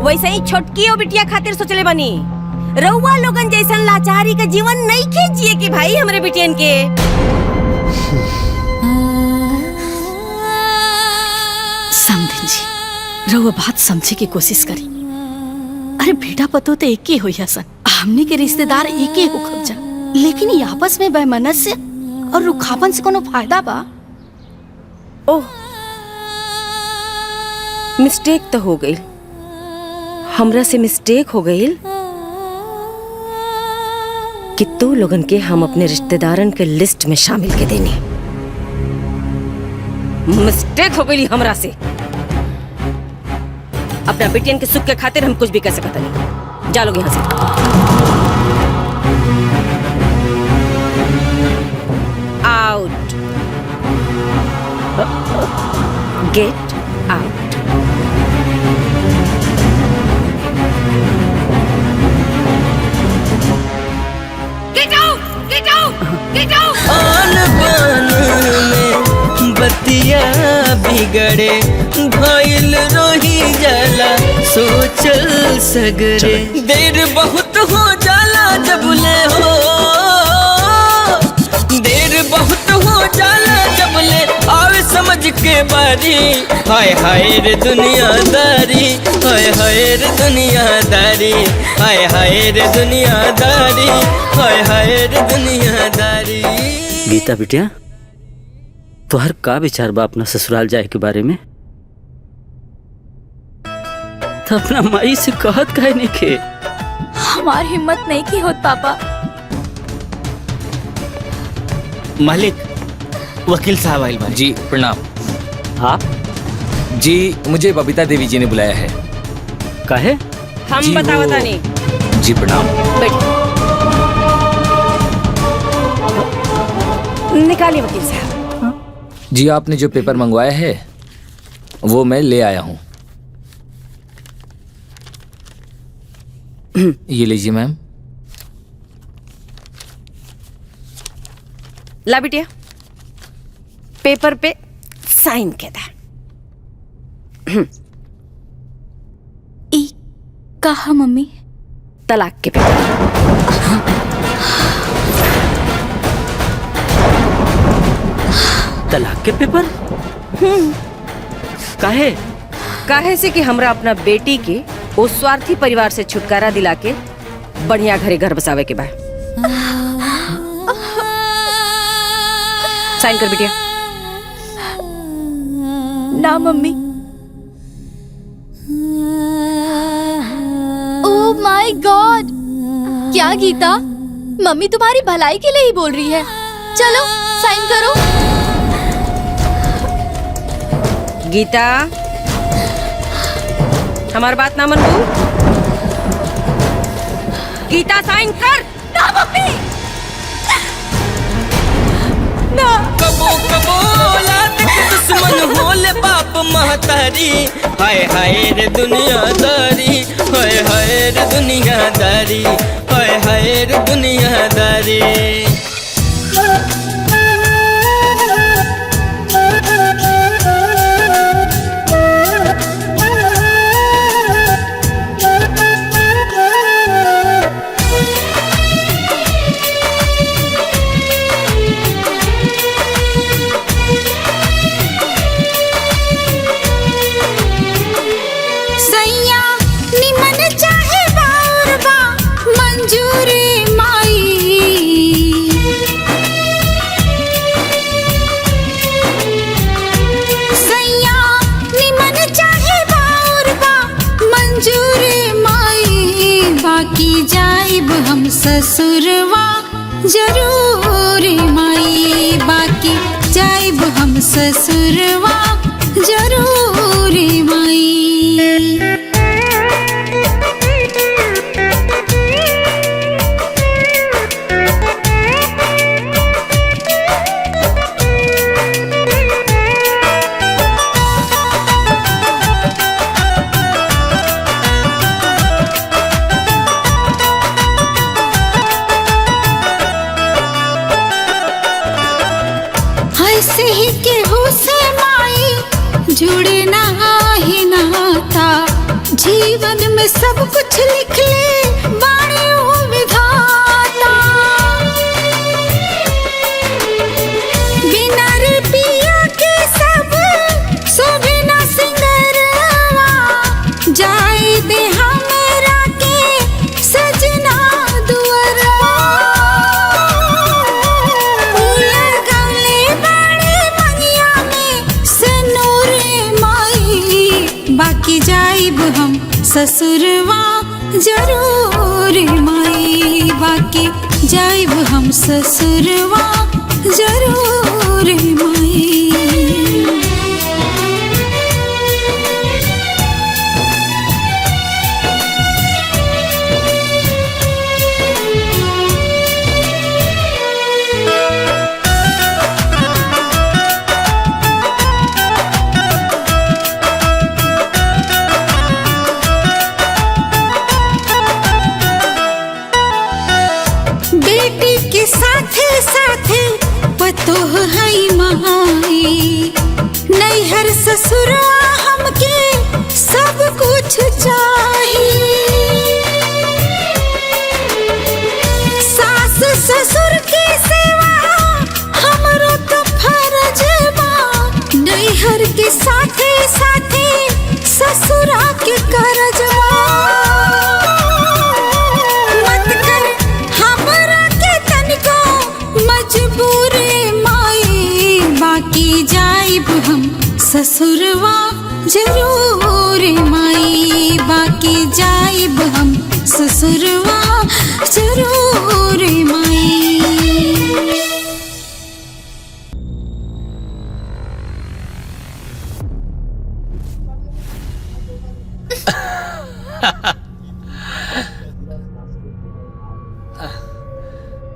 वैसे ही छोटकी ओ बिटिया खातिर सोचले बनी। रउआ लोगन जैसन लाचारी का जीवन नहीं खींचिए कि भाई हमरे बिटियन के। समझी जी, रहुआ बात समझे की कोशिश करी। अरे बेटा पतो तो एक ही हो सन, हमने के रिश्तेदार एक ही हो खब जा, लेकिन ये आपस में बेमनस्य और रुखापन से कोनो फायदा बा? ओह मिस्टेक तो हो गई, हमरा से मिस्टेक हो गई कि तू लोगन के हम अपने रिश्तेदारन के लिस्ट में शामिल के देनी। मिस्टेक हो गई हमरा से। अपना बेटियन के सुख के खातिर हम कुछ भी कर सकता नहीं। जा लोग यहाँ से। Get out. Get out, get out, get out. आन बान में बतिया बिगड़े भइल रोही जाला सोचल सगरे। देर बहुत हो जाला जबले हो, देर बहुत हो जाला जबले आवे समझ के बारी। हाय हाय रे दुनियादारी, हाय हाय रे दुनियादारी, हाय हाय रे दुनियादारी, हाय हाय रे दुनियादारी। गीता बिटिया, तोहर का विचार बा अपना ससुराल जाए के बारे में? तो अपना माई से कहत काहे नहीं के? हमार हिम्मत नहीं की होत पापा। मालिक, वकील साहब आइल बानी। जी प्रणाम। आप जी, मुझे बबीता देवी जी ने बुलाया है। काहे? हम जी, बतावता वो- नहीं। जी प्रणाम। निकालिए वकील साहब। जी, आपने जो पेपर मंगवाया है वो मैं ले आया हूँ। ये लीजिए मैम। ला बिटिया, पेपर पे साइन के दा। ई कहा मम्मी? तलाक के पेपर। तलाक के पेपर? काहे? काहे से कि हमरा अपना बेटी के उस स्वार्थी परिवार से छुटकारा दिला के बढ़िया घरे घर बसावे के बा। साइन कर बिटिया। ना मम्मी। ओह माय गॉड! क्या गीता, मम्मी तुम्हारी भलाई के लिए ही बोल रही है। चलो साइन करो। गीता, हमारी बात ना मनबू? गीता साइन कर। ना मम्मी, ना। कबो कबो औलाद के दुश्मन होले बाप महतारी। हाय हाय रे दुनियादारी, हाय हाय रे दुनियादारी, हाय हाय रे दुनियादारी। सैया निमन चाहे बाउर बा मंजूरी माई। सैया निमन चाहे बाउर बा मंजूरी माई। बाकी जाइब हम ससुरवा जरूरी माई। बाकी जाइब हम ससुरवा जरूरी माई। ऐसे ही केहू से माई जुड़े ना ही नाता। जीवन में सब कुछ लिख ले बाणी हो विधाता। बिना रुपया के सब शोभे ना सिंगरवा। जाए दे हमरा के सजना दुअरवा। बाकी जाइब हम ससुरवा जरूरी माई। बाकी जाइब हम ससुरवा जरूरी माई। ससुरा हमके सब कुछ चाहिए। सास ससुर की सेवा हमरो तो फर्ज बा, नैहर के साथे साथे ससुरा के करजवा। मत कर हमरा के तनिको मजबूरी माई, बाकी जाइब हम ससुरवा जरूर माई, बाकी जाइब हम ससुरवा जरूर माई।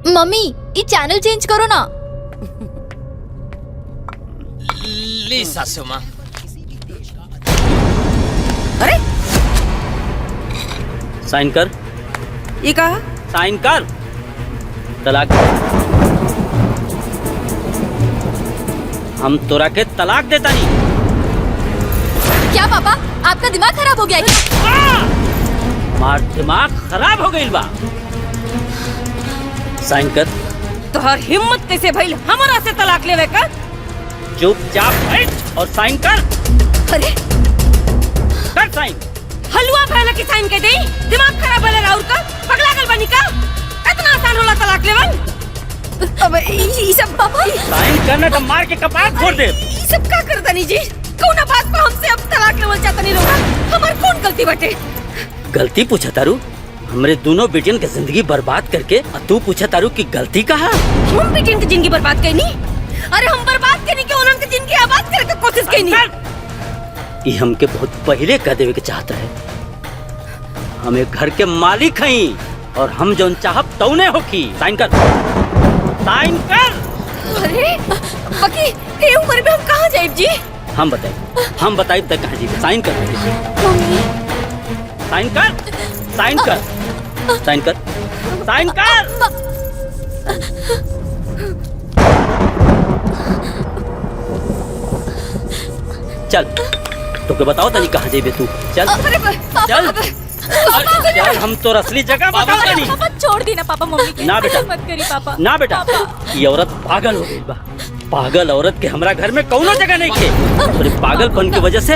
मम्मी ये चैनल चेंज करो ना। ली सासू माँ। अरे साइन कर। ये कहा? साइन कर। तलाक। हम तोरा के तलाक देता नहीं। क्या पापा आपका दिमाग खराब हो गया है क्या? मार दिमाग खराब हो गई बा। साइन कर। तोहर हिम्मत कैसे भइल हमरा से तलाक लेवे का? चुपचाप बैठ और साइन कर। अरे कर साइन। हलवा फैला की साइन के देई? दिमाग खराब भले राउर का? पगला गल बनी का? इतना आसान होला तलाक लेवन? अब ई सब पापा साइन करना तो मार के कपार फोड़ दे। ई सब का करतनी जी? कौना बात पे हमसे अब तलाक लेवल चाहतनी लोग? हमार कौन गलती बाटे? गलती पूछा तारू? हमरे दोनों बेटियन के जिंदगी बर्बाद करके तू पूछा तारू की गलती कहा? हम बेटियन की जिंदगी बर्बाद करनी? अरे हम बर्बाद करनी के उन्होंने जिंदगी आबाद करे के कोशिश करनी। ये हमके बहुत पहले कह देवे के चाहत रहे। हमें घर के मालिक हई और हम जौन चाहब तौने होखी। साइन कर। साइन कर। अरे बाकी ए उम्र में हम कहाँ जाइब जी? हम बताई तक कहाँ जी? साइन कर। साइन कर। साइन कर। साइन कर। साइन कर। चल तो के बताओ तनी कहाँ जेबे तू? चल चल चल हम तो असली जगह बता तनी। पापा छोड़ दी ना पापा मम्मी के। ना बेटा मत करी पापा। ना बेटा ये औरत पागल हो गई बा। पागल औरत के हमरा घर में कौनो जगह नहीं के। और पागलपन की वजह से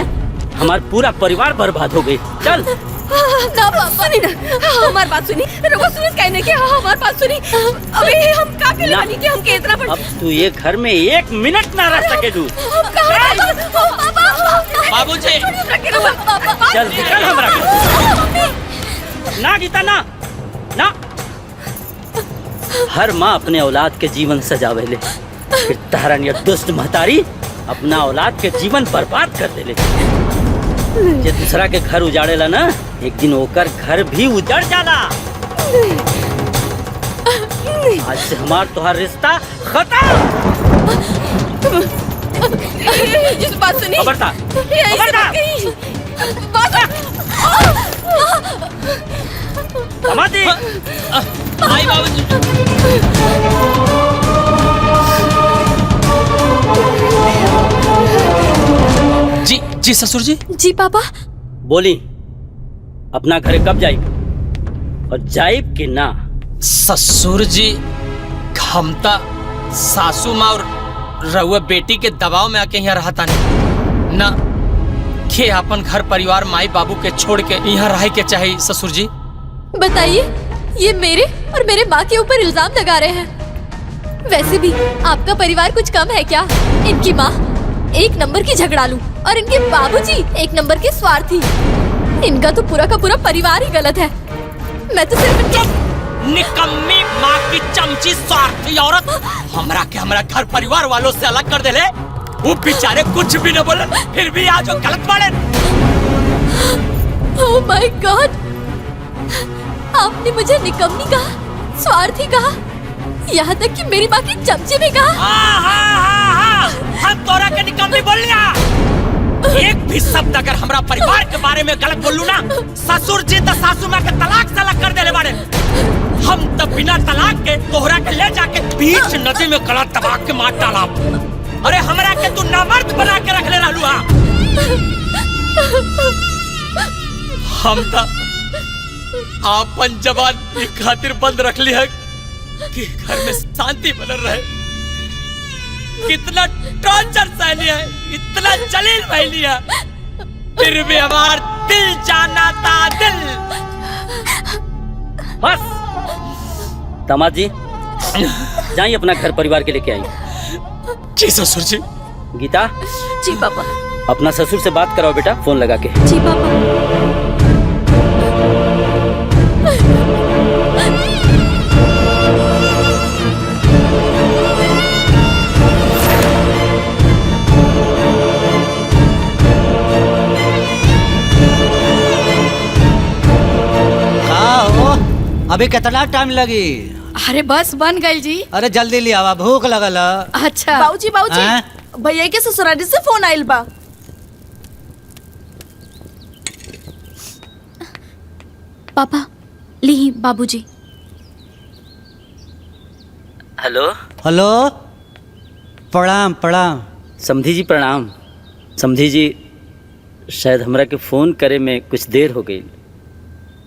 हमारा पूरा परिवार बर्बाद हो गई। चल ना पापा सुनी ना हमारी बात सुनी। रोको सुनी कहने के हमारी बात सुनी। अबे हम का के लिए बनी कि हम के इतना बड़। अब तू ये घर में 1 मिनट ना रह सके तू। बाबूजी चल निकल हमरा ना गीता ना ना। हर माँ अपने औलाद के जीवन सजावेले, फिर तहरा नियर दुष्ट महतारी अपना औलाद के जीवन बर्बाद कर देले। जे दूसरा के घर उजाड़ेला ना एक दिन ओकर घर भी उजड़ जाला। आज से हमार तोहार रिश्ता खत्म। जिस बात सुनी खबरदार समाधि। आई बाबूजी। जी जी ससुर जी। जी पापा। बोली अपना घर कब जाइब और जाइब कि ना? ससुर जी हमता सासू माँ और रहुआ बेटी के दबाव में आके यहाँ रहता नहीं ना के अपन घर परिवार माई बाबू के छोड़ के यहाँ रह के चाहिए। ससुर जी बताइए ये मेरे और मेरे माँ के ऊपर इल्जाम लगा रहे हैं। वैसे भी आपका परिवार कुछ कम है क्या? इनकी माँ 1 नंबर की झगड़ालू और इनके बाबूजी 1 नंबर के स्वार्थी। इनका तो पूरा का पूरा परिवार ही गलत है। मैं तो सिर्फ निकम्मी माँ की चमची स्वार्थी औरत हमरा के हमरा घर परिवार वालों से अलग कर देले। वो बेचारे कुछ भी न बोले फिर भी आज वो गलत माने। ओह माय गॉड, आपने मुझे निकम्मी कहा, स्वार्थी कहा, यहाँ तक कि मेरी माँ की चमची भी कहा। हम तोरा के निकम्मी बोल लिया। एक भी शब्द अगर हमरा परिवार के बारे में गलत बोलू ना ससुर जी तो सासू माँ के तलाक से अलग कर देले बाड़े। हम तो बिना तलाक के तोहरा के ले जाके बीच नदी में गला दबा के मार डाला। अरे हमरा के तू नामर्द बना के रख ले रहलू हा। हम था आपन जवान की खातिर बंद रख लिया कि घर में शांति बनल रहे। कितना टॉर्चर सह लिया, इतना जलील बह लिया, फिर भी हमार दिल जाना था दिल। बस दामाद जी जाइए अपना घर परिवार के लेके आइए। जी ससुर जी। गीता। जी पापा। अपना ससुर से बात कराओ बेटा, फोन लगा के। जी पापा। अभी कितना टाइम लगी? अरे बस बन गई जी। अरे जल्दी ले आवा, भूख लगल। अच्छा बाबूजी बाबूजी भैया के ससुराली से फोन आइल बा। पापा ली बाबूजी। हेलो। हेलो। प्रणाम प्रणाम। समधी जी प्रणाम। समधी जी शायद हमरा के फोन करे में कुछ देर हो गई,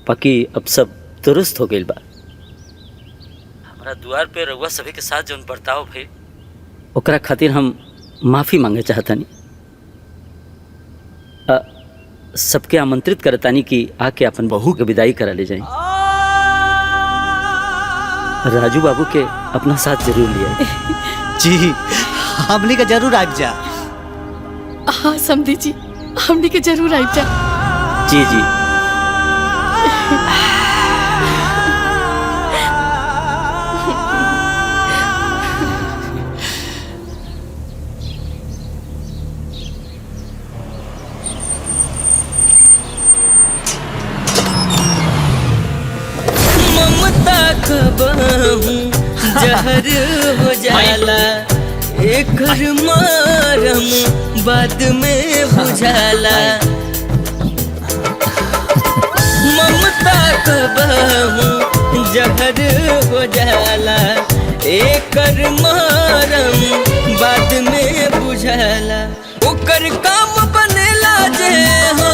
बाकी अब सब दुरुस्त हो गई बा। हमारा द्वार पे रउआ सभी के साथ जौन बर्ताव भइल ओकरा खातिर हम माफी मांगे चाहतानी। सबके आमंत्रित करतानी कि आके अपन बहू के विदाई करा ले जाए। राजू बाबू के अपना साथ जरूर लिया। जी हमनी के जरूर आ जा। हाँ समधी जी हमनी के जरूर आ जा। जी जी। जहर हो जाला एक मारम बाद में बुझाला। ममता कबहू जहर हो जाला एक मारम बाद में बुझाला। ओकर काम बनेला जे हो,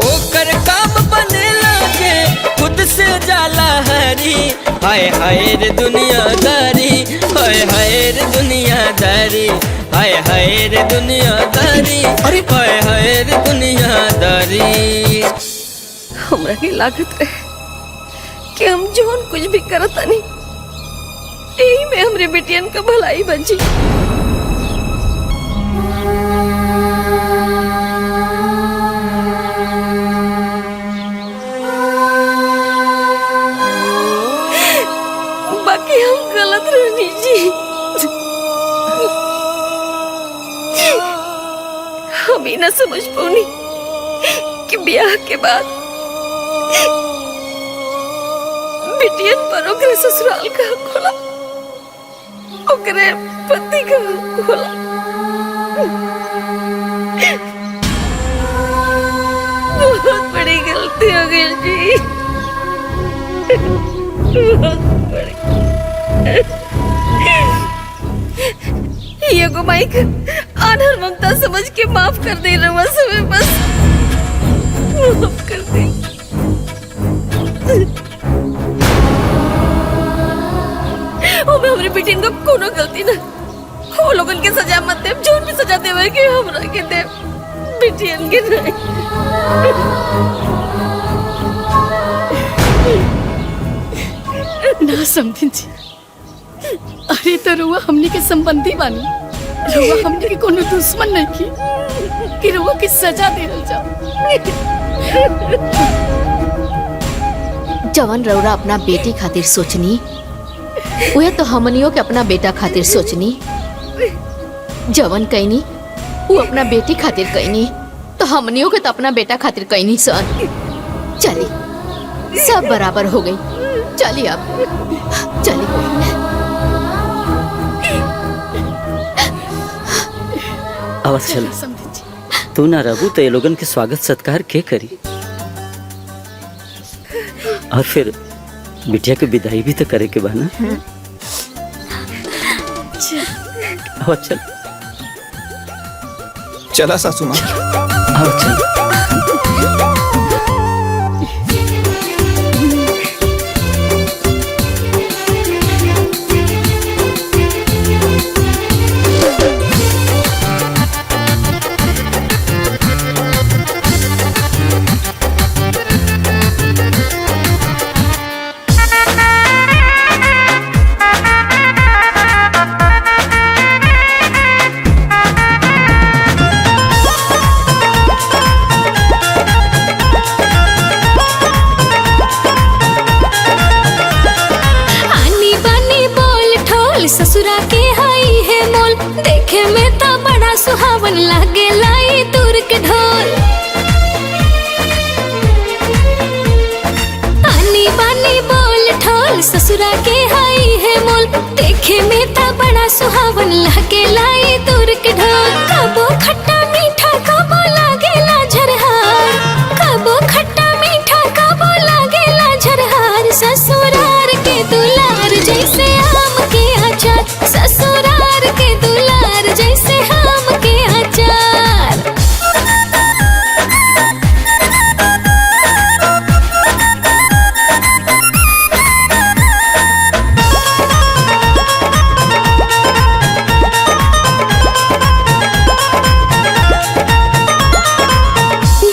ओकर काम बनेला जे खुद से जाला हरी। हाय हाय रे दुनियादारी, हाय हाय रे दुनियादारी, हाय हाय रे दुनियादारी, अरे हाय हाय रे दुनियादारी। हमरा के लागत रहे कि हम जोन कुछ भी करता नहीं यही में हमरे बेटियन का भलाई बची। बाकी हम गलत रहनी जी। हम ही ना समझ पाऊनी कि ब्याह के बाद बिटियन पर ओकरे ससुराल का हक होला, ओकरे पति का हक होला। बहुत बड़ी गलती हो गई जी, बहुत बड़ी। ये को माइक आनर ममता समझ के माफ कर दे रहा समय, बस माफ कर दे। ओ मैं हमारी बेटी का कोनो गलती ना, वो लोगन के सजा मत दे, जोन भी सजा देवे के हमरा के दे, बेटियन के नहीं। ना समझी जी, अरे तो रुआ हमनी के संबंधी बानी, रुआ हमनी के कोनो दुश्मन नहीं की कि रुआ की सजा देल जाओ। जवन रौरा अपना बेटी खातिर सोचनी वह तो हमनियों के अपना बेटा खातिर सोचनी। जवन कहनी वो अपना बेटी खातिर कहनी तो हमनियों के तो अपना बेटा खातिर कहनी सन। चली सब बराबर हो गई, चलिए अब चलिए। आवाज चल, तू ना रहू तो ये लोगन के स्वागत सत्कार के करी, और फिर बिटिया के विदाई भी तो करे के बा ना। आवाज चल। चला सासू माँ। आओ चल। ससुरा के हाई है मोल, देखे में तो बड़ा सुहावन लागे लाई दूर के ढोल। आनी बानी बोल ठोल ससुरा के हाई है मोल, देखे में तो बड़ा सुहावन लागे लाई दूर के ढोल। कबो खट्टा मीठा कबो लागेला झरहार, कबो खट्टा मीठा कबो लागेला झरहार। ससुरार के दुलार जैसे आम के अचार, ससुरार के दुलार जैसे आम के अचार।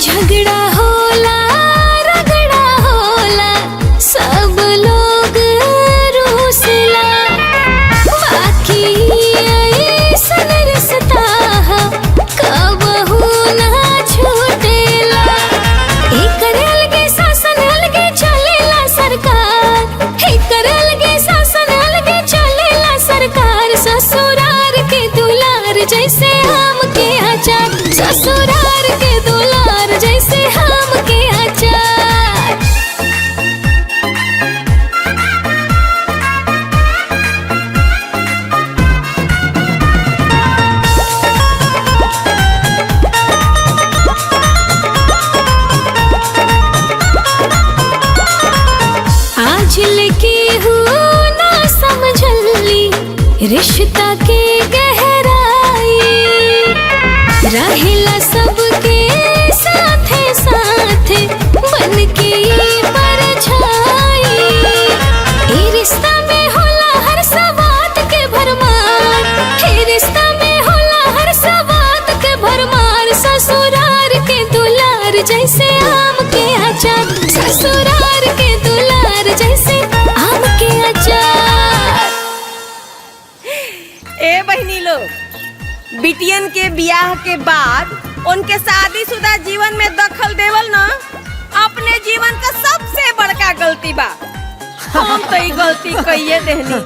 झगड़ा होला रगड़ा होला, सब लोग रूसला, बाकी ऐसन रिश्ता कबहू ना छूटेला। एकर अलगे शासन अलगे चलेला सरकार, एकर अलगे शासन अलगे चलेला सरकार। ससुरार के दुलार जैसे आम के अचार, ससुरार के दुलार जैसे आम के अचार। आज लेके हूँ ना समझली रिश्ता के गहराई, रहेला सबके साथे साथे बन के परछाई। ए रिश्ता में होला हर सवात के भरमार, ए रिश्ता में होला हर सवात के भरमार। ससुरार के दुलार जैसे आम के अचार, ससुरार के दुलार जैसे आम के अचार। ए बहनी लोग, बिटियन के ब्याह के बाद उनके शादीशुदा जीवन में दखल देवल ना अपने जीवन का सबसे बड़का गलती बा। हम तो ये गलती कइये देहनी,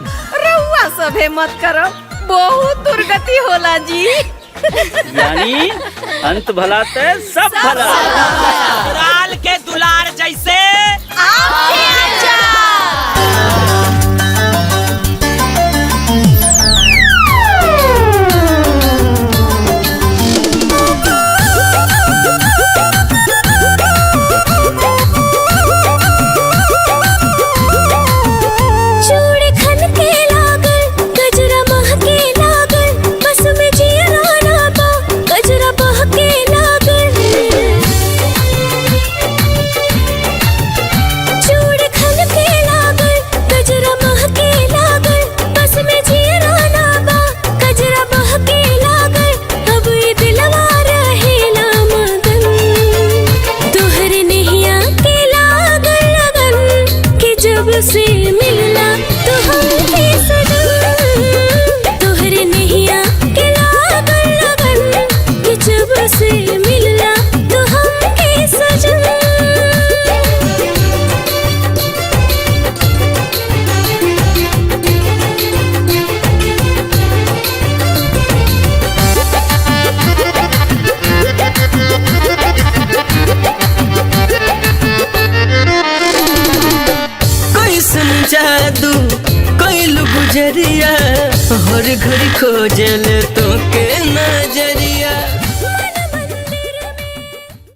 रहुआ सभे मत करो, बहुत दुर्गति होला जी। यानी अंत भला ते सब भला। ससुराल के दुलार जैसे आम के अचार। चूड़ी खन के लागल, गजरा महके लागल, बस में जियरा ना बा, गजरा बहके लागल। चूड़ी खन के लागल, गजरा महके लागल, बस में जियरा ना बा, गजरा बहके लागल। अब ये दिलवा रहेला मगन, तोहरे नैया के लागल लगन, कि जब से मिलना तो हमके सजन। तोहरे नैया के लागल लगन, कि जब से मिलना तो हमके सजन। कैसन जादू कैलू गुजरिया, हर घड़ी खोजल तो के नजरिया।